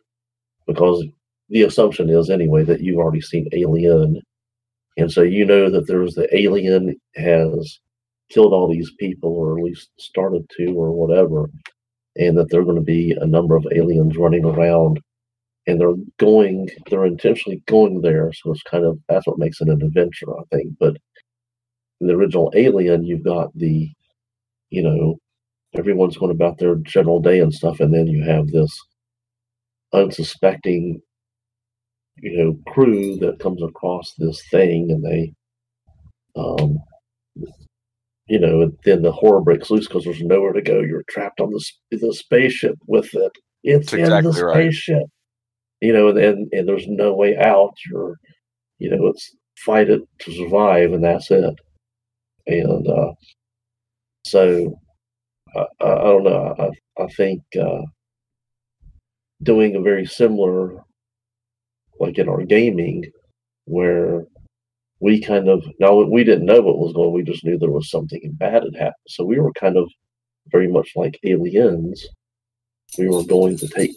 because the assumption is anyway that you've already seen Alien, and so you know that there's the alien has killed all these people, or at least started to, or whatever, and that there are going to be a number of aliens running around, and they're intentionally going there. So it's kind of that's what makes it an adventure, I think. But in the original Alien, you've got you know, everyone's going about their general day and stuff, and then you have this unsuspecting, crew that comes across this thing, and they, um, and then the horror breaks loose because there's nowhere to go. You're trapped on the spaceship with it. It's That's in the exactly right. spaceship, and there's no way out. It's fight it to survive, and that's it. And so I don't know. I think doing a very similar, like in our gaming, where we kind of now we didn't know what was going. We just knew there was something bad had happened. So we were kind of very much like aliens. We were going to try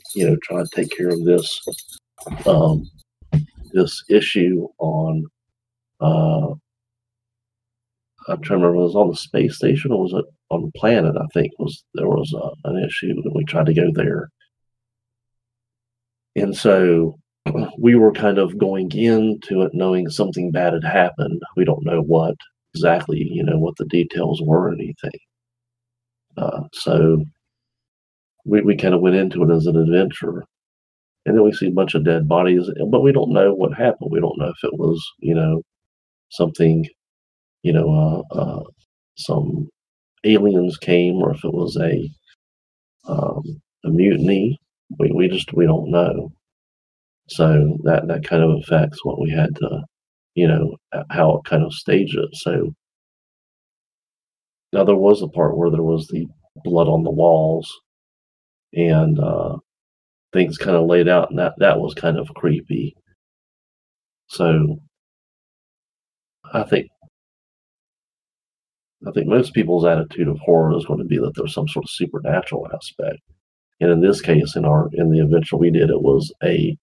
to take care of this issue on. I'm trying to remember. Was it on the space station or was it on the planet? I think there was an issue, and we tried to go there. And so we were kind of going into it knowing something bad had happened. We don't know what exactly, what the details were or anything. So we kind of went into it as an adventure. And then we see a bunch of dead bodies, but we don't know what happened. We don't know if it was, something, some aliens came, or if it was a mutiny. We don't know. So that kind of affects what we had to, how it kind of staged it. So now there was a part where there was the blood on the walls and things kind of laid out, and that was kind of creepy. So I think most people's attitude of horror is going to be that there's some sort of supernatural aspect. And in this case, in the adventure we did, it was an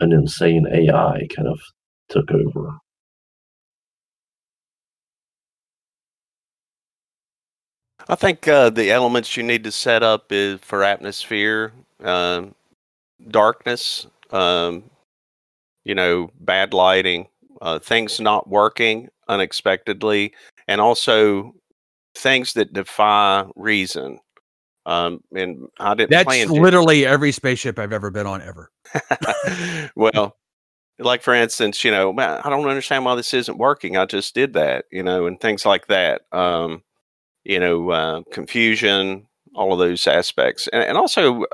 insane AI kind of took over. I think the elements you need to set up is for atmosphere, darkness, bad lighting, things not working unexpectedly, and also things that defy reason. And I didn't. That's literally every spaceship I've ever been on ever. Well, like for instance, man, I don't understand why this isn't working. I just did that, and things like that. Confusion, all of those aspects, and also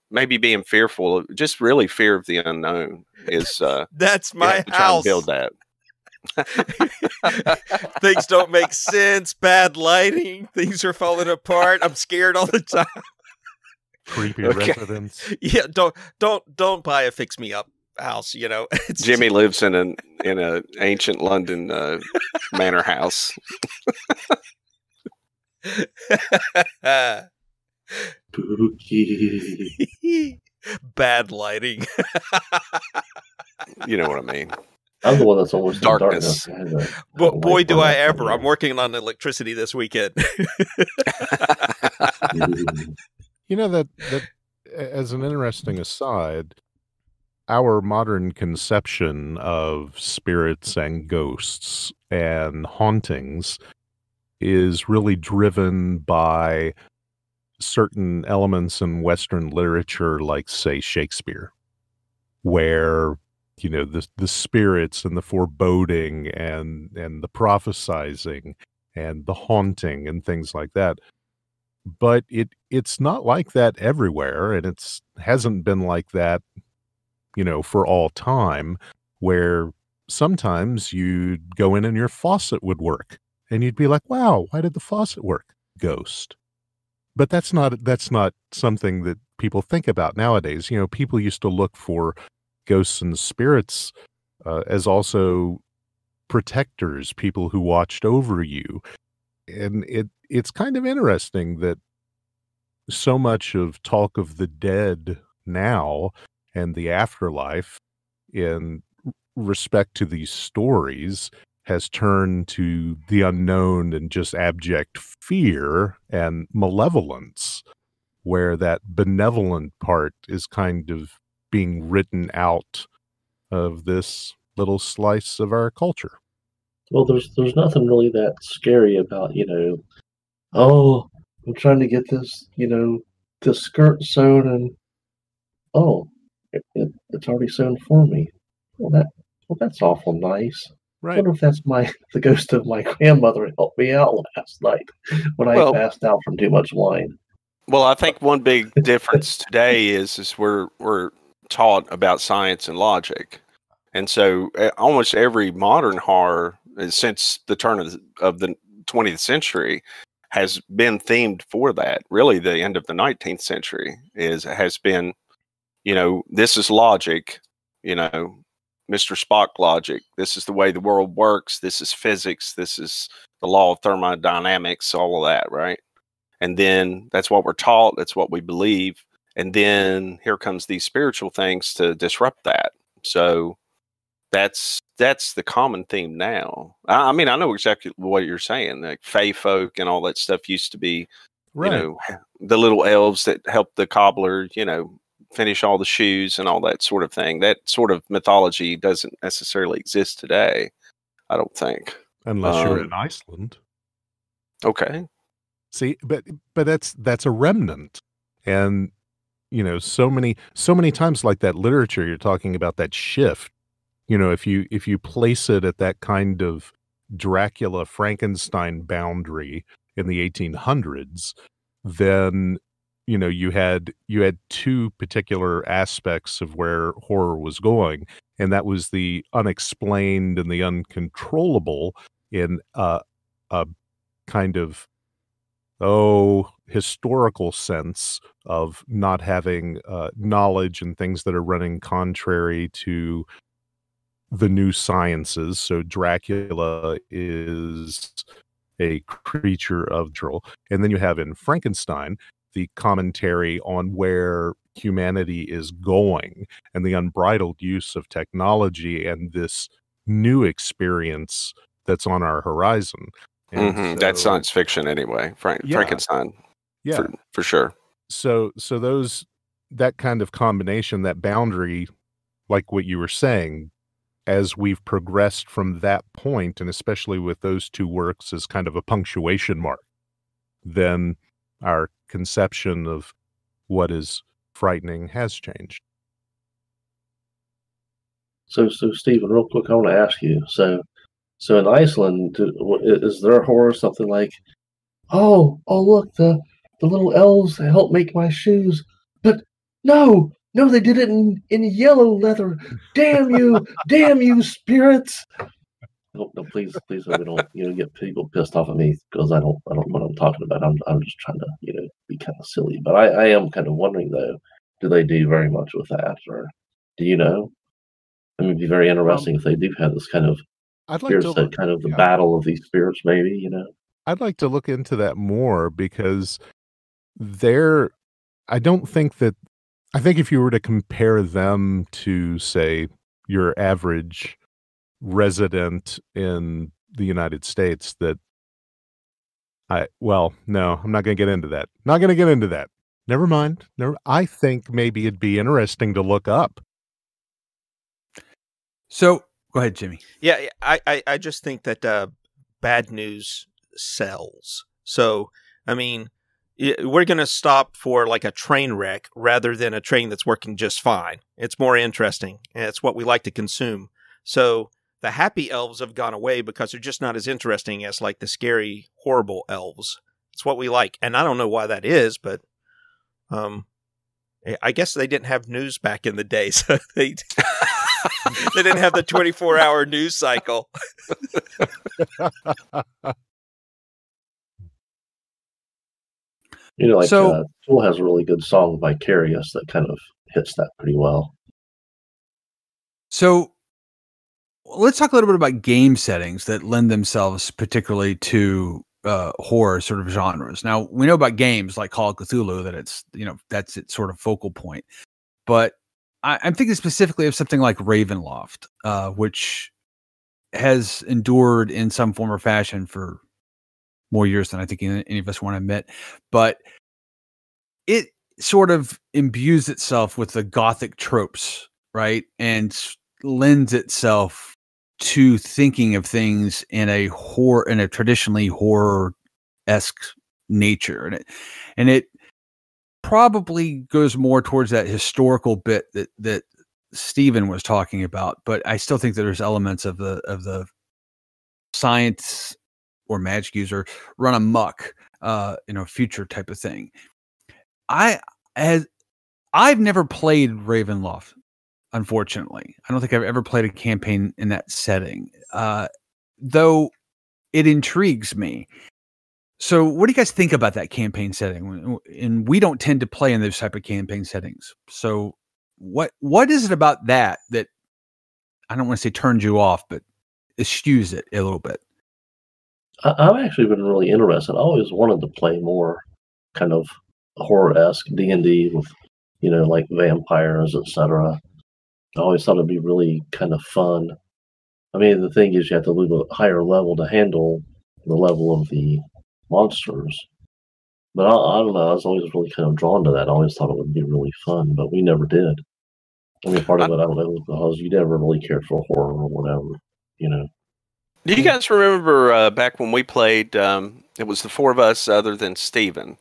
maybe being fearful, just really fear of the unknown is. That's my Try and house. build that. Things don't make sense. Bad lighting. Things are falling apart. I'm scared all the time. Creepy residents. Yeah, don't buy a fix me up house. Jimmy lives in an ancient London manor house. Spooky. Bad lighting. You know what I mean. I'm the one that's almost Darkness. In darkness. Boy, do I ever. I'm working on electricity this weekend. That as an interesting aside, our modern conception of spirits and ghosts and hauntings is really driven by certain elements in Western literature, like, say, Shakespeare, where the spirits and the foreboding and the prophesizing and the haunting and things like that. But it's not like that everywhere, and it hasn't been like that, for all time, where sometimes you'd go in and your faucet would work, and you'd be like, wow, why did the faucet work? Ghost. But that's not something that people think about nowadays. People used to look for ghosts and spirits as also protectors, people who watched over you. And it's kind of interesting that so much of talk of the dead now and the afterlife in respect to these stories has turned to the unknown and just abject fear and malevolence, where that benevolent part is kind of being written out of this little slice of our culture. Well, there's nothing really that scary about, oh, I'm trying to get this, this skirt sewn, and oh, it's already sewn for me. Well, that's awful nice. I Right. wonder if that's the ghost of my grandmother who helped me out last night when I Well- passed out from too much wine. Well, I think one big difference today is we're taught about science and logic, and so almost every modern horror since the turn of the 20th century has been themed for that. Really, the end of the 19th century has been, this is logic, Mr. Spock logic. This is the way the world works. This is physics. This is the law of thermodynamics. All of that, right? And then that's what we're taught. That's what we believe. And then here comes these spiritual things to disrupt that. So that's the common theme now. I mean, I know exactly what you're saying. Like fae folk and all that stuff used to be, Right. the little elves that helped the cobbler, finish all the shoes and all that sort of thing. That sort of mythology doesn't necessarily exist today, I don't think. Unless you're in Iceland. Okay. See, but that's a remnant. And so many times, like that literature you're talking about, that shift, if you place it at that kind of Dracula Frankenstein boundary in the 1800s, then you had two particular aspects of where horror was going, and that was the unexplained and the uncontrollable in a kind of historical sense of not having knowledge and things that are running contrary to the new sciences. So Dracula is a creature of drill. And then you have in Frankenstein the commentary on where humanity is going and the unbridled use of technology and this new experience that's on our horizon. And That's science fiction anyway. Frankenstein. Yeah. For sure. So that kind of combination, that boundary, like what you were saying, as we've progressed from that point, and especially with those two works as kind of a punctuation mark, then our conception of what is frightening has changed. So Stephen, real quick, I want to ask you. So in Iceland, is their horror something like, oh look, the little elves helped make my shoes, but no, they did it in yellow leather. Damn you spirits! No, please, we don't get people pissed off at me because I don't know what I'm talking about. I'm just trying to be kind of silly, but I am kind of wondering though, do they do very much with that, or do you know? I mean, it'd be very interesting if they do have this kind of I'd like to kind of the battle of these spirits, maybe, I'd like to look into that more because I think if you were to compare them to, say, your average resident in the United States, no, I'm not going to get into that. Not going to get into that. Never mind. I think maybe it'd be interesting to look up. So go ahead, Jimmy. Yeah, I just think that bad news sells. So, I mean, we're going to stop for like a train wreck rather than a train that's working just fine. It's more interesting, and it's what we like to consume. So the happy elves have gone away because they're just not as interesting as like the scary, horrible elves. It's what we like. And I don't know why that is, but I guess they didn't have news back in the day, so they didn't have the 24-hour news cycle. Tool has a really good song, Vicarious, that kind of hits that pretty well. So let's talk a little bit about game settings that lend themselves particularly to horror sort of genres. Now we know about games like Call of Cthulhu that it's that's its sort of focal point, but I'm thinking specifically of something like Ravenloft, which has endured in some form or fashion for more years than I think any of us want to admit, but it sort of imbues itself with the Gothic tropes, right? And lends itself to thinking of things in a traditionally horror-esque nature. And it probably goes more towards that historical bit that Stephen was talking about, but I still think that there's elements of the science or magic user run amok, future type of thing. I've never played Ravenloft, unfortunately. I don't think I've ever played a campaign in that setting, though it intrigues me. So what do you guys think about that campaign setting? And we don't tend to play in those type of campaign settings. So what is it about that I don't want to say turns you off, but eschews it a little bit? I've actually been really interested. I always wanted to play more kind of horror-esque D&D with, like vampires, etc. I always thought it'd be really kind of fun. I mean, the thing is you have to live a higher level to handle the level of the monsters. But I don't know, I was always really kind of drawn to that. I always thought it would be really fun, but we never did. I mean, part of it, I don't know, because you never really cared for horror or whatever, Do you guys remember back when we played, it was the four of us other than Steven.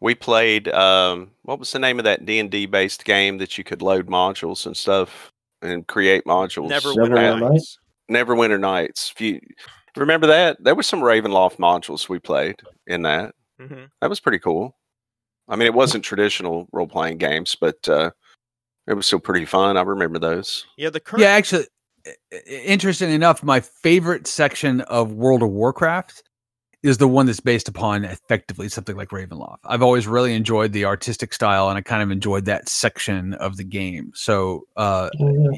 We played, what was the name of that D&D based game that you could load modules and stuff and create modules? Neverwinter Nights. Neverwinter Nights. If you remember that, there were some Ravenloft modules we played in that. Mm-hmm. That was pretty cool. I mean, it wasn't traditional role-playing games, but it was still pretty fun. I remember those. Yeah, actually, interesting enough, my favorite section of World of Warcraft is the one that's based upon effectively something like Ravenloft. I've always really enjoyed the artistic style, and I kind of enjoyed that section of the game. So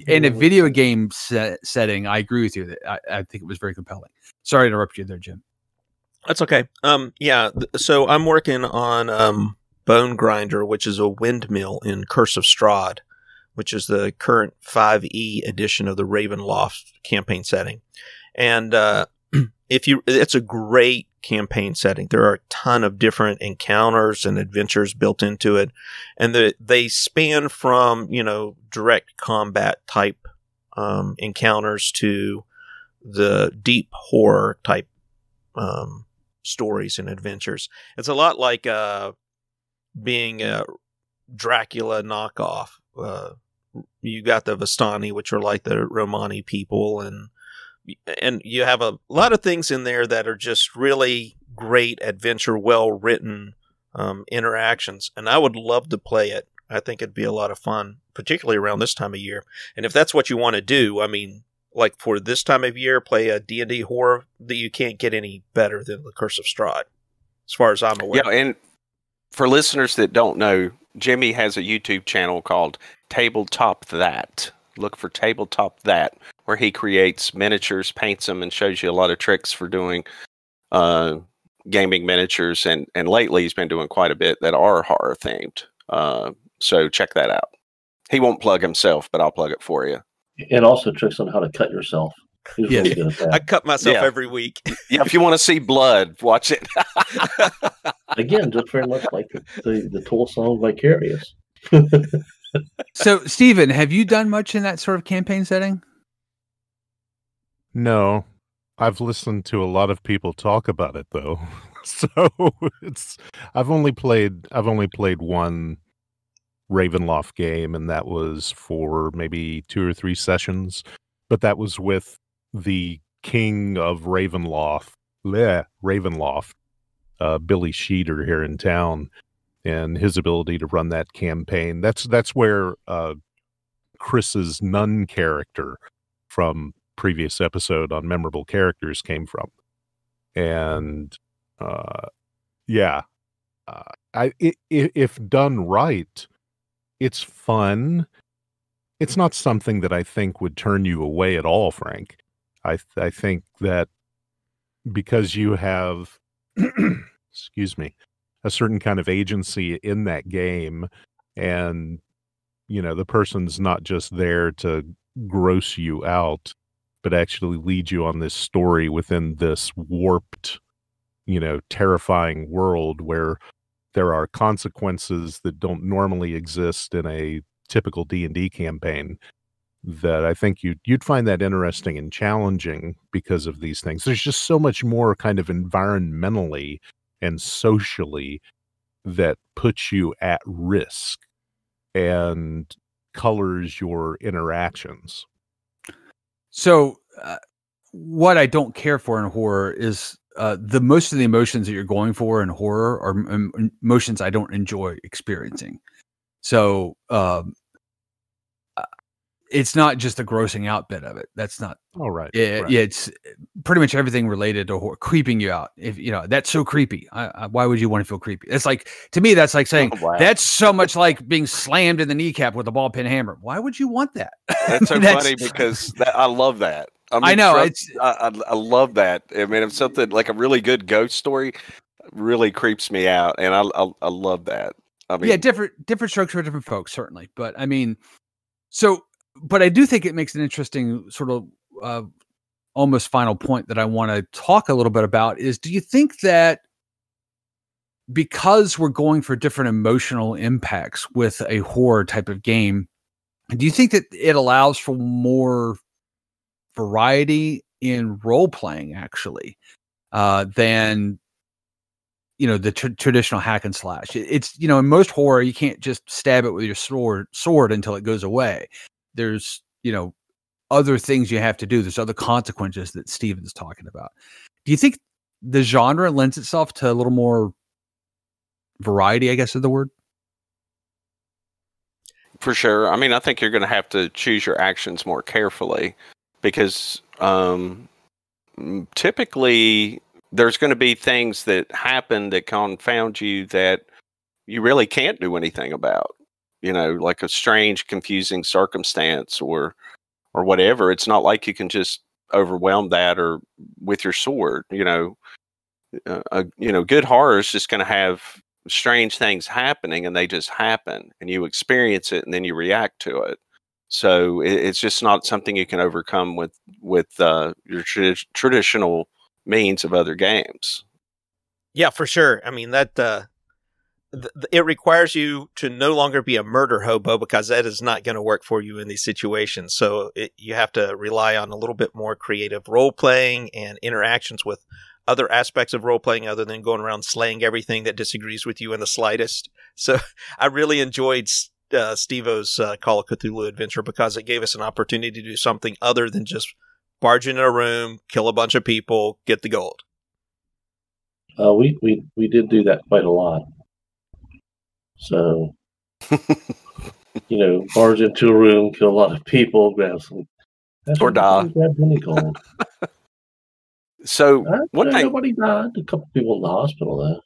in a video game setting, I agree with you that I think it was very compelling. Sorry to interrupt you there, Jim. That's okay. So I'm working on Bone Grinder, which is a windmill in Curse of Strahd, which is the current 5e edition of the Ravenloft campaign setting. And it's a great campaign setting. There are a ton of different encounters and adventures built into it, and they span from direct combat type encounters to the deep horror type stories and adventures. It's a lot like being a Dracula knockoff. You got the Vistani, which are like the Romani people, and you have a lot of things in there that are just really great adventure, well-written interactions, and I would love to play it. I think it'd be a lot of fun, particularly around this time of year. And if that's what you want to do, I mean, like for this time of year, play a D&D horror, that you can't get any better than the Curse of Strahd, as far as I'm aware. Yeah, and for listeners that don't know, Jimmy has a YouTube channel called Tabletop That. Look for Tabletop That, where he creates miniatures, paints them, and shows you a lot of tricks for doing gaming miniatures. And lately he's been doing quite a bit that are horror themed. So check that out. He won't plug himself, but I'll plug it for you. And also tricks on how to cut yourself. He's really good at that. I cut myself every week. Yeah, if you want to see blood, watch it. Again, just very much like the Tool song Vicarious. So, Stephen, have you done much in that sort of campaign setting? No. I've listened to a lot of people talk about it though. So I've only played one Ravenloft game, and that was for maybe 2 or 3 sessions. But that was with the king of Ravenloft, Billy Sheeter here in town, and his ability to run that campaign. That's where Chris's nun character from previous episode on memorable characters came from. And if done right, it's fun. It's not something that I think would turn you away at all, Frank. I think that because you have excuse me, a certain kind of agency in that game, and the person's not just there to gross you out, but actually lead you on this story within this warped, terrifying world where there are consequences that don't normally exist in a typical D&D campaign. That I think you'd find that interesting and challenging because of these things. There's just so much more kind of environmentally and socially that puts you at risk and colors your interactions. So, what I don't care for in horror is the most of the emotions that you're going for in horror are emotions I don't enjoy experiencing. So, it's not just the grossing out bit of it. That's not. Oh, right. Yeah, right. yeah. It's pretty much everything related to horror, creeping you out. If that's so creepy. Why would you want to feel creepy? It's like, to me, that's like saying Oh, wow. that's so much like being slammed in the kneecap with a ball pin hammer. Why would you want that? That's so funny because I love that. I know, I love that. I mean, if something like a really good ghost story really creeps me out, and I love that. I mean, yeah, different strokes for different folks, certainly. But I mean, but I do think it makes an interesting sort of almost final point that I want to talk a little bit about is, do you think that because we're going for different emotional impacts with a horror type of game, do you think that it allows for more variety in role playing actually than the traditional hack and slash? It's in most horror you can't just stab it with your sword until it goes away. There's other things you have to do. There's other consequences that Steven's talking about. Do you think the genre lends itself to a little more variety, I guess is the word? For sure. I mean, I think you're going to have to choose your actions more carefully because typically there's going to be things that happen that confound you that you really can't do anything about, like a strange, confusing circumstance or whatever. It's not like you can just overwhelm that or with your sword, good horror is just going to have strange things happening and they just happen and you experience it and then you react to it. So it's just not something you can overcome with your traditional means of other games. Yeah, for sure. I mean, that it requires you to no longer be a murder hobo because that is not going to work for you in these situations. So you have to rely on a little bit more creative role playing and interactions with other aspects of role playing other than going around slaying everything that disagrees with you in the slightest. So I really enjoyed Steve-O's Call of Cthulhu adventure because it gave us an opportunity to do something other than just barge in a room, kill a bunch of people, get the gold. We did do that quite a lot. So, barge into a room, kill a lot of people, grab some, or die. Grab any gold. So nobody died. A couple people in the hospital, though.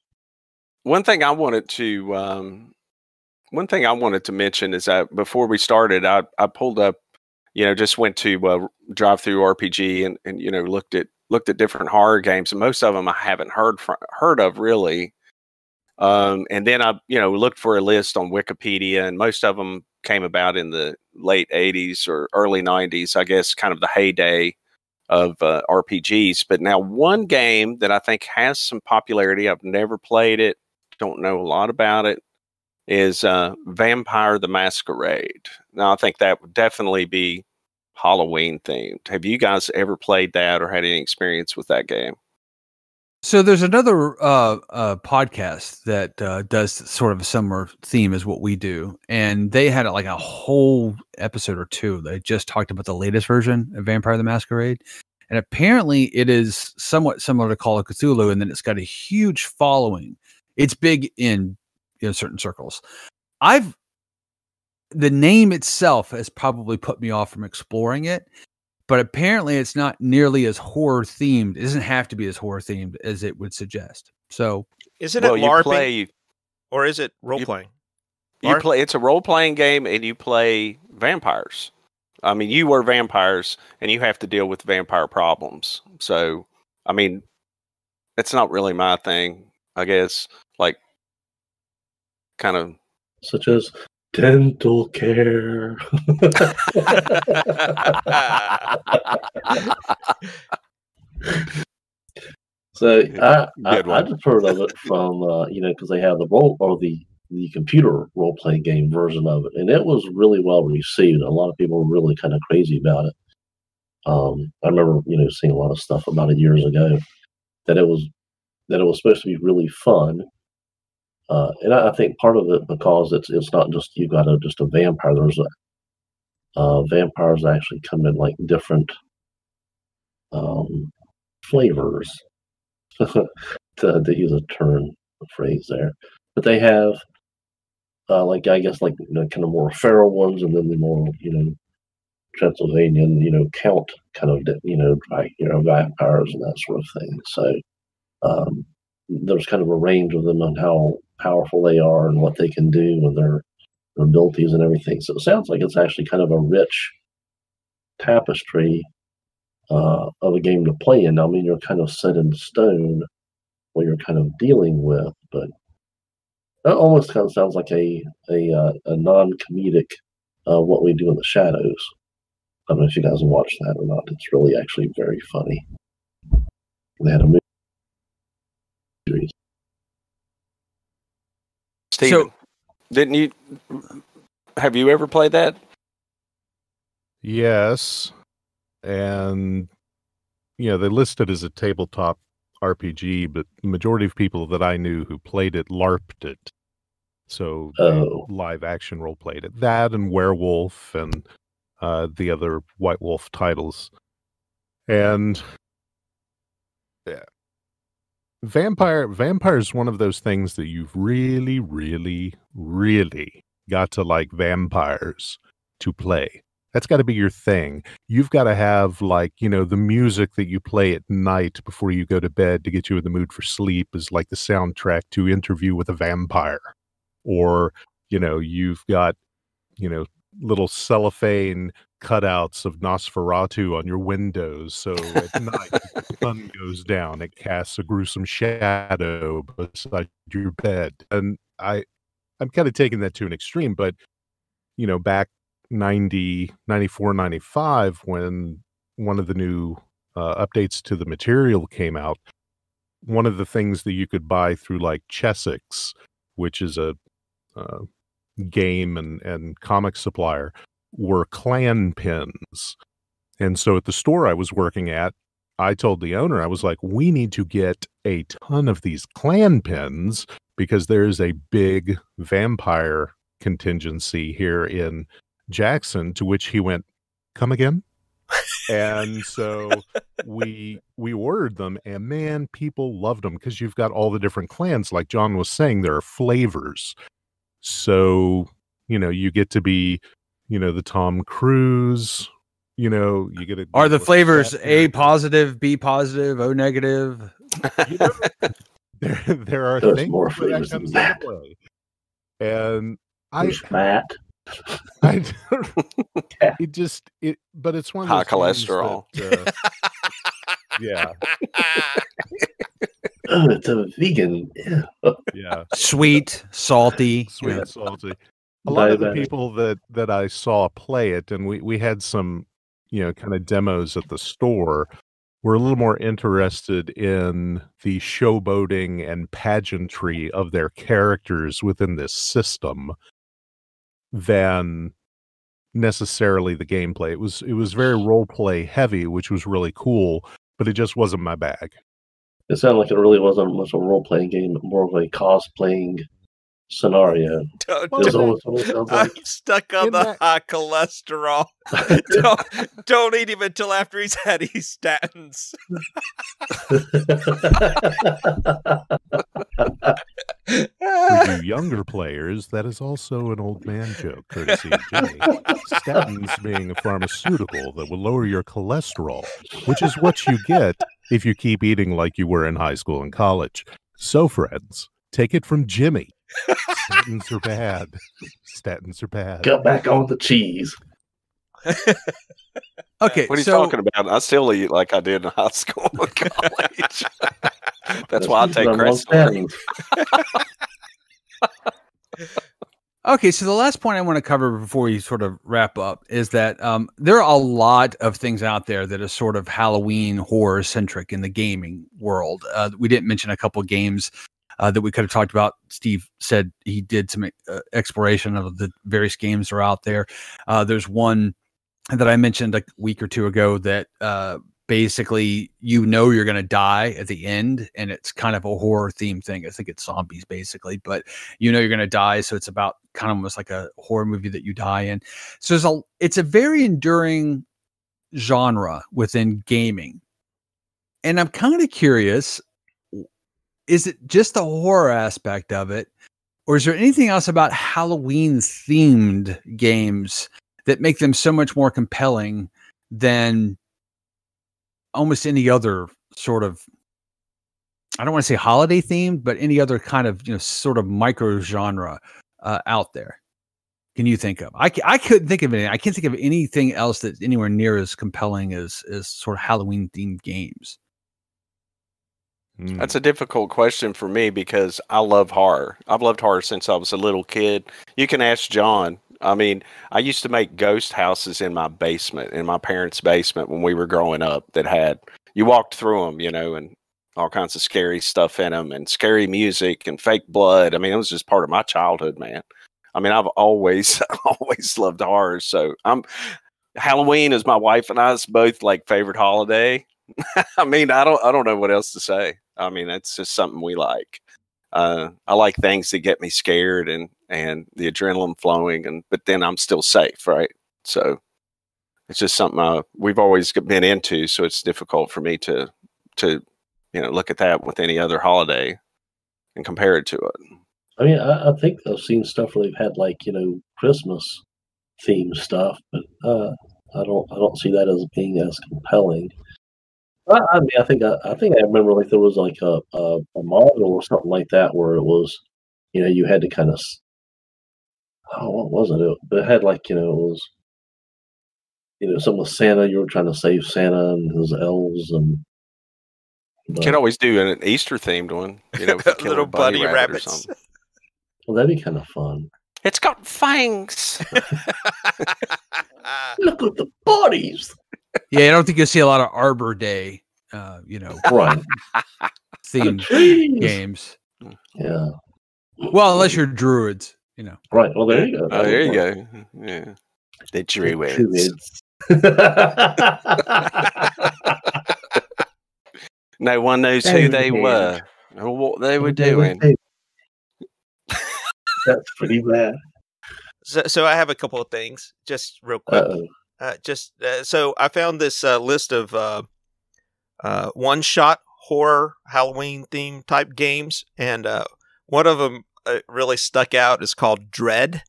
One thing I wanted to mention is that before we started, I pulled up, just went to Drive Through RPG and looked at different horror games, and most of them I haven't heard of really. And then I, looked for a list on Wikipedia, and most of them came about in the late 80s or early 90s, I guess, kind of the heyday of RPGs. But now one game that I think has some popularity, I've never played it, don't know a lot about it, is Vampire the Masquerade. Now, I think that would definitely be Halloween themed. Have you guys ever played that or had any experience with that game? So there's another podcast that does sort of a similar theme as what we do, and they had like a whole episode or two. They just talked about the latest version of Vampire the Masquerade, and apparently it is somewhat similar to Call of Cthulhu, and then it's got a huge following. It's big in certain circles. The name itself has probably put me off from exploring it. But apparently it's not nearly as horror themed. It doesn't have to be as horror themed as it would suggest. So isn't it LARPing or is it role playing? It's a role playing game and you play vampires. I mean, you are vampires and you have to deal with vampire problems. So, I mean, it's not really my thing, I guess. Like, kind of. Such as dental care. So I just heard of it from because they have the role or the computer role playing game version of it, and it was really well received. A lot of people were really kind of crazy about it. I remember seeing a lot of stuff about it years ago that it was supposed to be really fun. And I think part of it because it's not just you got just a vampire. There's vampires actually come in like different flavors. to use a phrase there, but they have like I guess like kind of more feral ones, and then the more Transylvanian count kind of vampires and that sort of thing. So there's kind of a range of them on how powerful they are and what they can do and their abilities and everything. So it sounds like it's actually kind of a rich tapestry of a game to play in. I mean, you're kind of set in stone what you're kind of dealing with, but that almost kind of sounds like a non-comedic What We Do in the Shadows. I don't know if you guys have watched that or not. It's really actually very funny. They had a movie series. Steven, have you ever played that? Yes. And they list it as a tabletop RPG, but the majority of people that I knew who played it LARPed it. So live action role played it. That and Werewolf and the other White Wolf titles. And yeah. Vampire is one of those things that you've really, really, really got to like vampires to play. That's got to be your thing. You've got to have the music that you play at night before you go to bed to get you in the mood for sleep is like the soundtrack to Interview with a Vampire. Or, you've got, little cellophane cutouts of Nosferatu on your windows. So at night, the sun goes down, it casts a gruesome shadow beside your bed. And I'm kind of taking that to an extreme, but, back 94, 95, when one of the new updates to the material came out, one of the things that you could buy through like Chessex, which is a game and comic supplier, were clan pins. And so at the store I was working at, I told the owner, I was like, we need to get a ton of these clan pins because there's a big vampire contingency here in Jackson, to which he went, come again? And so we ordered them, and man, people loved them because you've got all the different clans. Like John was saying, there are flavors. So, you get to be, the Tom Cruise, you get to. Are the flavors A positive, B positive, O negative? There are There's things more that flavors comes than into play. And There's fat. But it's one of high those cholesterol. That, yeah. Oh, it's a vegan. Yeah. Sweet, salty. Salty. A lot of the people that I saw play it, and we had some, kind of demos at the store, were a little more interested in the showboating and pageantry of their characters within this system than necessarily the gameplay. It was very role play heavy, which was really cool, but it just wasn't my bag. It sounded like it really wasn't much of a role playing game, but more of a cosplaying scenario. I'm stuck on the high cholesterol. don't eat him until after he's had his statins. For you younger players, that is also an old man joke, courtesy of Jimmy. Statins being a pharmaceutical that will lower your cholesterol, which is what you get if you keep eating like you were in high school and college. So, friends, take it from Jimmy. Statins are bad. Statins are bad. Cut back on the cheese. Okay, What are you so talking about? I still eat like I did in high school and college. That's why I because take I'm credit long for it. stands. okay, so the last point I want to cover before we sort of wrap up is that there are a lot of things out there that are sort of Halloween horror centric in the gaming world. We didn't mention a couple games that we could have talked about. Steve said he did some exploration of the various games that are out there. There's one that I mentioned a week or two ago that basically you're going to die at the end, and it's kind of a horror theme thing. I think it's zombies basically, but you're going to die, so it's about kind of almost like a horror movie that you die in. So it's a very enduring genre within gaming, and I'm kind of curious: is it just the horror aspect of it, or is there anything else about Halloween themed games that make them so much more compelling than almost any other sort of, I don't want to say holiday themed, but any other kind of, sort of micro genre out there? Can you think of? I couldn't think of anything. I can't think of anything else that's anywhere near as compelling as sort of Halloween themed games. That's a difficult question for me because I love horror. I've loved horror since I was a little kid. You can ask John. I mean, I used to make ghost houses in my basement, in my parents' basement when we were growing up that had, you walked through them, and all kinds of scary stuff in them and scary music and fake blood. I mean, it was just part of my childhood, man. I mean, I've always, always loved horror. So Halloween is my wife and I's both like favorite holiday. I mean, I don't know what else to say. I mean, it's just something we like. I like things that get me scared and the adrenaline flowing, but then I'm still safe, right? So it's just something we've always been into. So it's difficult for me to look at that with any other holiday and compare it to it. I mean, I think I've seen stuff where they've had like Christmas themed stuff, but I don't see that as being as compelling. I mean, I think I remember like there was like a model or something like that where it was, you had to kind of, what was it? But it had like it was, something with Santa. You were trying to save Santa and his elves, and you could always do an Easter themed one, with a little bunny rabbit or rabbits. something. Well, that'd be kind of fun. It's got fangs. Look at the bodies. Yeah, I don't think you'll see a lot of Arbor Day, Right. themed games. Yeah. Well, unless you're druids, Right. Well, there you go. Oh, there you go. Yeah. The druids. No one knows who they were or what they were doing. That's pretty bad. So I have a couple of things, just real quick. So I found this list of one-shot horror Halloween themed type games, and one of them really stuck out is called Dread,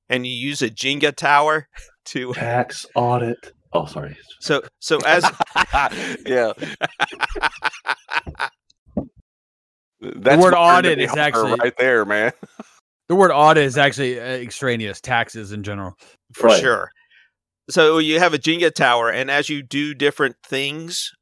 and you use a Jenga tower to tax audit. Oh, sorry. So as yeah. The word audit is actually right there, man. The word audit is actually extraneous, taxes in general. For sure. So you have a Jenga tower, and as you do different things,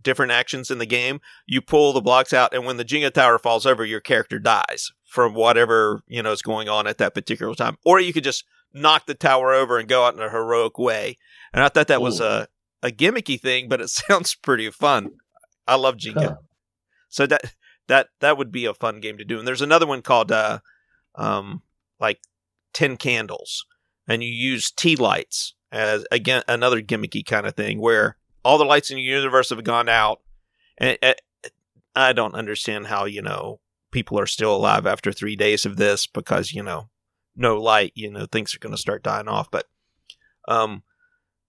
different actions in the game, you pull the blocks out, and when the Jenga tower falls over, your character dies from whatever is going on at that particular time. Or you could just knock the tower over and go out in a heroic way. And I thought that was a gimmicky thing, but it sounds pretty fun. I love Jenga. Huh. So that would be a fun game to do. And there's another one called like 10 Candles, and you use tea lights as, again, another gimmicky kind of thing where all the lights in the universe have gone out. And I don't understand how, people are still alive after 3 days of this because, no light, things are going to start dying off. But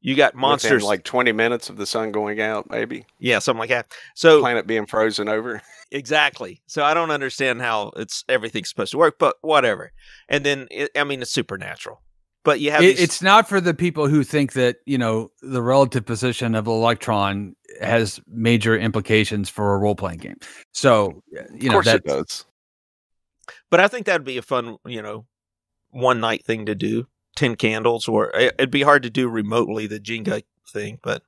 you got monsters. Within like 20 minutes of the sun going out, maybe. Yeah, something like that. So planet being frozen over. Exactly. So I don't understand how everything's supposed to work, but whatever. And then, it's supernatural. But you have it's not for the people who think that, the relative position of an electron has major implications for a role-playing game. So, of course it does. But I think that'd be a fun, one night thing to do. 10 candles, or it'd be hard to do remotely the Jenga thing, but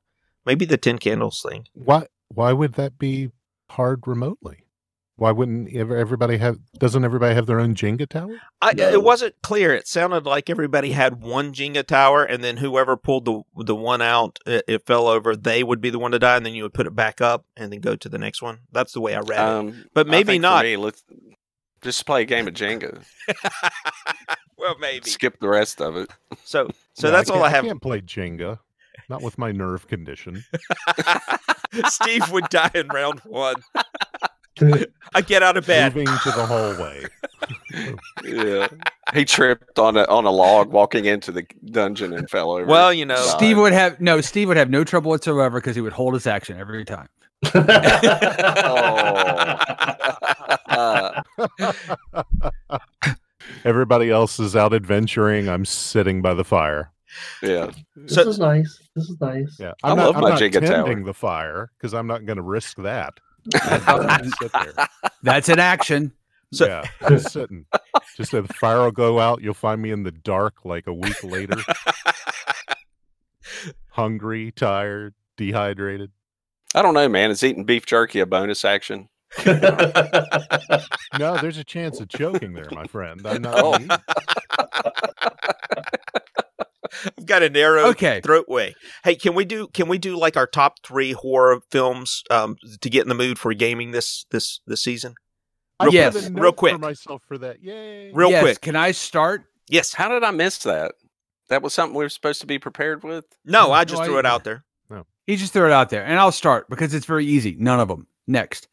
maybe the 10 candles thing. Why would that be hard remotely? Why wouldn't everybody have? Doesn't everybody have their own Jenga tower? It wasn't clear. It sounded like everybody had one Jenga tower, and then whoever pulled the one out, it fell over. They would be the one to die, and then you would put it back up and then go to the next one. That's the way I read it. But maybe not. For me, let's just play a game of Jenga. Well, maybe skip the rest of it. So that's all I have. I can't play Jenga, not with my nerve condition. Steve would die in round 1. I get out of bed. Moving to the hallway. Yeah, he tripped on a log walking into the dungeon and fell over. Well, you know, Steve would have no trouble whatsoever because he would hold his action every time. Everybody else is out adventuring. I'm sitting by the fire. Yeah, this is nice. This is nice. Yeah, I love my Jenga tending tower. the fire because I'm not going to risk that. Sit there. That's an action. So, yeah, just sitting. Just so the fire will go out. You'll find me in the dark like a week later. Hungry, tired, dehydrated. I don't know, man. Is eating beef jerky a bonus action? No, there's a chance of choking there, my friend. I'm not. I've got a narrow Okay. throatway. Hey, can we do like our top 3 horror films to get in the mood for gaming this season? Yes. Real quick. For myself for that. Yay. Real Yes, quick. Can I start? Yes. How did I miss that? That was something we were supposed to be prepared with? No, I just threw it out there. He just threw it out there, and I'll start because it's very easy. None of them. Next.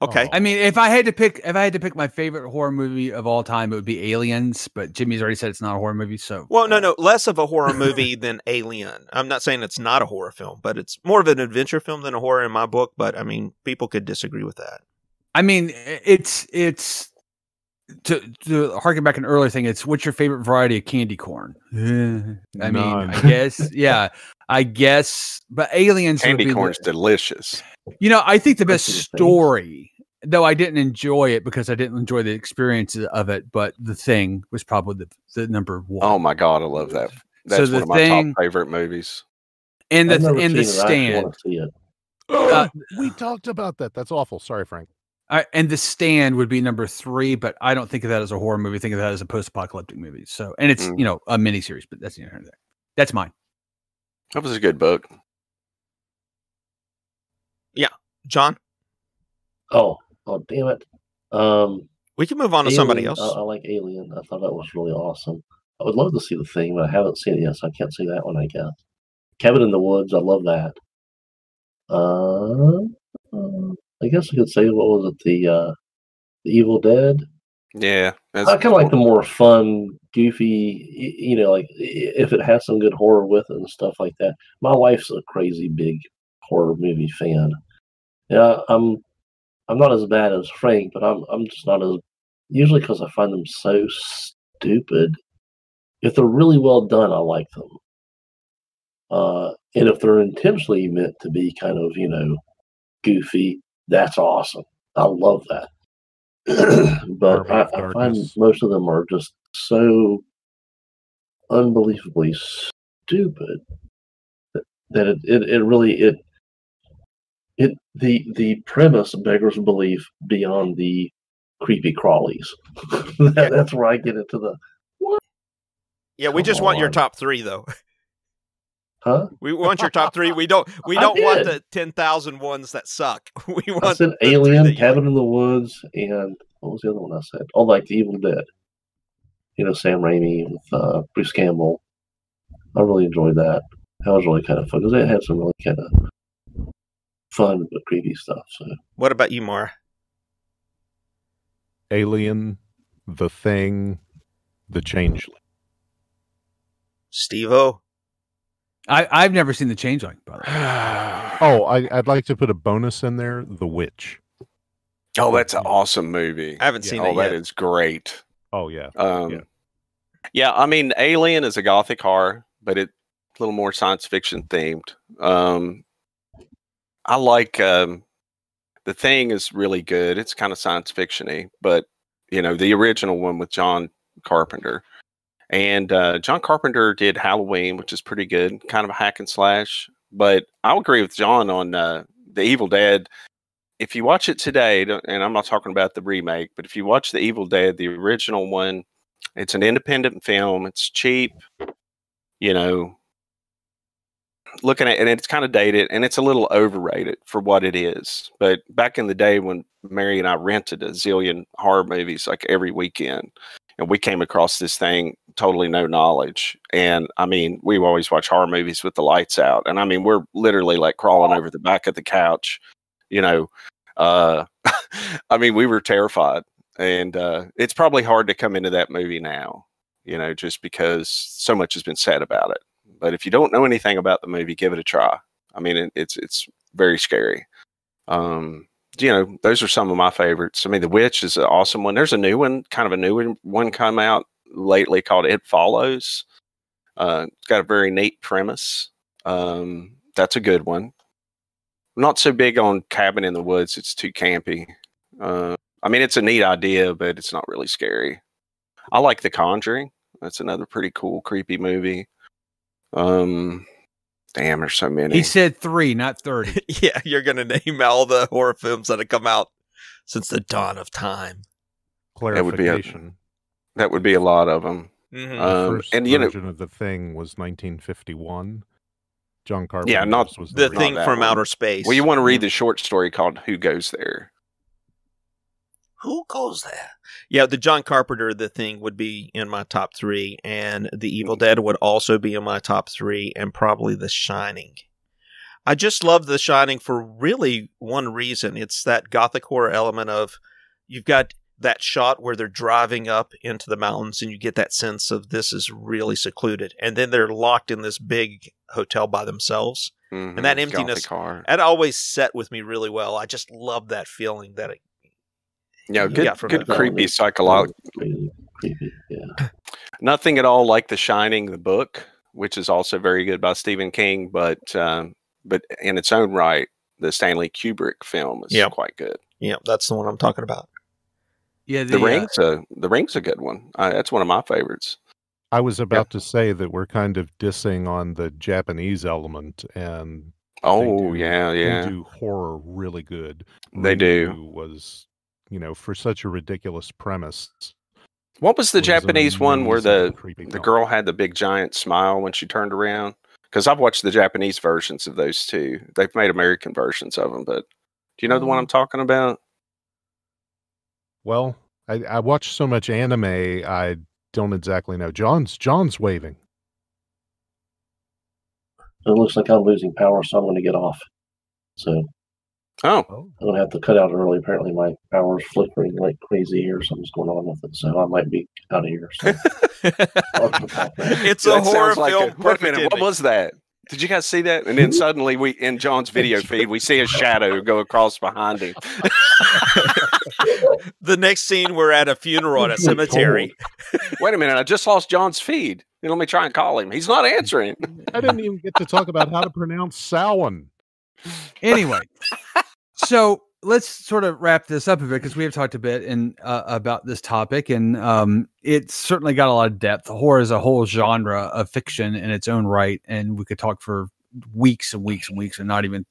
Okay. Oh. I mean, if I had to pick my favorite horror movie of all time, it would be Aliens. But Jimmy's already said it's not a horror movie, so Well, no, less of a horror movie than Alien. I'm not saying it's not a horror film, but it's more of an adventure film than a horror in my book. But I mean, people could disagree with that. I mean, it's to harken back an earlier thing. It's what's your favorite variety of candy corn? I mean, None. I guess, yeah, I guess. But Aliens, would Candy be corn's delicious. You know, I think the best That's the thing. story, though I didn't enjoy it because I didn't enjoy the experience of it, but The Thing was probably the number 1. Oh my god, I love that. That's So one The of my Thing- top favorite movies. and I've never the seen it. I actually Stand. want to see it. We talked about that. That's awful. Sorry, Frank. And The Stand would be number 3, but I don't think of that as a horror movie. I think of that as a post-apocalyptic movie. So, and it's a miniseries, but that's there. That's mine. That was a good book. John, Oh, damn it. we can move on to somebody Alien, else. I like Alien. I thought that was really awesome. I would love to see The Thing, but I haven't seen it yet, so I can't see that one, I guess. Cabin in the Woods, I love that. I guess I could say, what was it, the Evil Dead? Yeah. I kind of like the more fun, goofy, like if it has some good horror with it and stuff like that. My wife's a crazy big horror movie fan. Yeah, I'm not as bad as Frank, but I'm just not as, usually because I find them so stupid. If they're really well done, I like them. And if they're intentionally meant to be kind of, goofy, that's awesome. I love that. But I find most of them are just so unbelievably stupid that it really the premise beggars belief beyond the creepy crawlies. That's where I get into the what? Yeah, we just Come want your on. top 3 though. Huh? We want your top 3. We don't want the 10,000 ones that suck. We want I said the 3 Alien, that you Cabin in the Woods, and what was the other one I said? Oh, like The Evil Dead. Sam Raimi with Bruce Campbell. I really enjoyed that. That was really kind of fun because it had some really kind of fun but creepy stuff. So What about you, Mara? Alien, The Thing, The Changeling. Steve-O? I've never seen The Changeling, by the way. Oh, I'd like to put a bonus in there. The Witch. Oh, that's an awesome movie. I haven't seen Oh, it that yet. is great. Oh yeah. Yeah, I mean, Alien is a gothic horror, but it's a little more science fiction themed. I like The Thing is really good. It's kind of science fiction-y, but the original one with John Carpenter. And John Carpenter did Halloween, which is pretty good, kind of a hack and slash. But I'll agree with John on The Evil Dead. If you watch it today, and I'm not talking about the remake, but if you watch The Evil Dead, the original one, it's an independent film. It's cheap, you know, looking at, and it's kind of dated, and it's a little overrated for what it is. But back in the day when Mary and I rented a zillion horror movies like every weekend, and we came across this thing, totally no knowledge. And I mean, we always watch horror movies with the lights out. And I mean, we're literally like crawling over the back of the couch, you know. I mean, we were terrified. And it's probably hard to come into that movie now, you know, just because so much has been said about it. But if you don't know anything about the movie, give it a try. I mean, it's very scary. You know, those are some of my favorites. I mean, The Witch is an awesome one. There's a new one, kind of a new one come out lately called It Follows. It's got a very neat premise. That's a good one. I'm not so big on Cabin in the Woods. It's too campy. I mean, it's a neat idea, but it's not really scary. I like The Conjuring. That's another pretty cool, creepy movie. Damn, there's so many. He said 3, not 30. Yeah, you're going to name all the horror films that have come out since the dawn of time. Clarification. That would be a lot of them. Mm-hmm. The first and you know, version of The Thing was 1951. John Carpenter. Yeah, not was The Thing that from one. Outer Space. Well, you want to read the short story called Who Goes There? Who goes there? Yeah, the John Carpenter, The Thing would be in my top 3, and The Evil Dead would also be in my top 3, and probably The Shining. I just love The Shining for really one reason. It's that gothic horror element of, you've got that shot where they're driving up into the mountains and you get that sense of this is really secluded. And then they're locked in this big hotel by themselves. Mm-hmm. And that emptiness, that always set with me really well. I just love that feeling that good creepy psychological. Creepy, yeah. Nothing at all like The Shining, the book, which is also very good by Stephen King, but in its own right, the Stanley Kubrick film is quite good. Yeah, that's the one I'm talking about. Yeah, the Ring's a good one. That's one of my favorites. I was about to say that we're kind of dissing on the Japanese element, and they do horror really good. They do. Was, you know, for such a ridiculous premise. What was the Japanese one where the girl had the big giant smile when she turned around? Because I've watched the Japanese versions of those too. They've made American versions of them, but do you know the one I'm talking about? Well, I watch so much anime, I don't exactly know. John's waving. It looks like I'm losing power, so I'm going to get off. So I'm going to have to cut out early. Apparently my power's flickering like crazy or something's going on with it, so I might be out of here. So. It's a horror film. Wait a minute, what was that? Did you guys see that? And then suddenly in John's video feed, we see a shadow go across behind him. The next scene, we're at a funeral at a cemetery. Wait a minute, I just lost John's feed. Let me try and call him. He's not answering. I didn't even get to talk about how to pronounce Samhain. Anyway, so let's sort of wrap this up a bit, because we have talked a bit about this topic, and it's certainly got a lot of depth. Horror is a whole genre of fiction in its own right, and we could talk for weeks and weeks and weeks and not even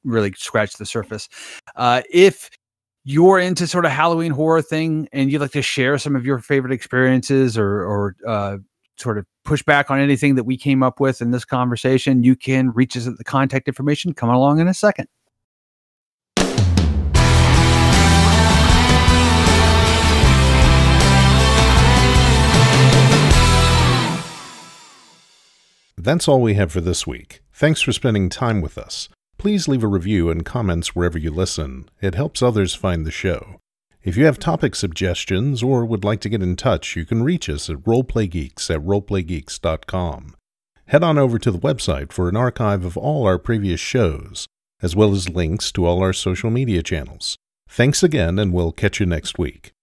really scratch the surface. If you're into sort of Halloween horror thing and you'd like to share some of your favorite experiences or sort of push back on anything that we came up with in this conversation, you can reach us at the contact information coming along in a second. That's all we have for this week. Thanks for spending time with us. Please leave a review and comments wherever you listen. It helps others find the show. If you have topic suggestions or would like to get in touch, you can reach us at roleplaygeeks@roleplaygeeks.com. Head on over to the website for an archive of all our previous shows, as well as links to all our social media channels. Thanks again, and we'll catch you next week.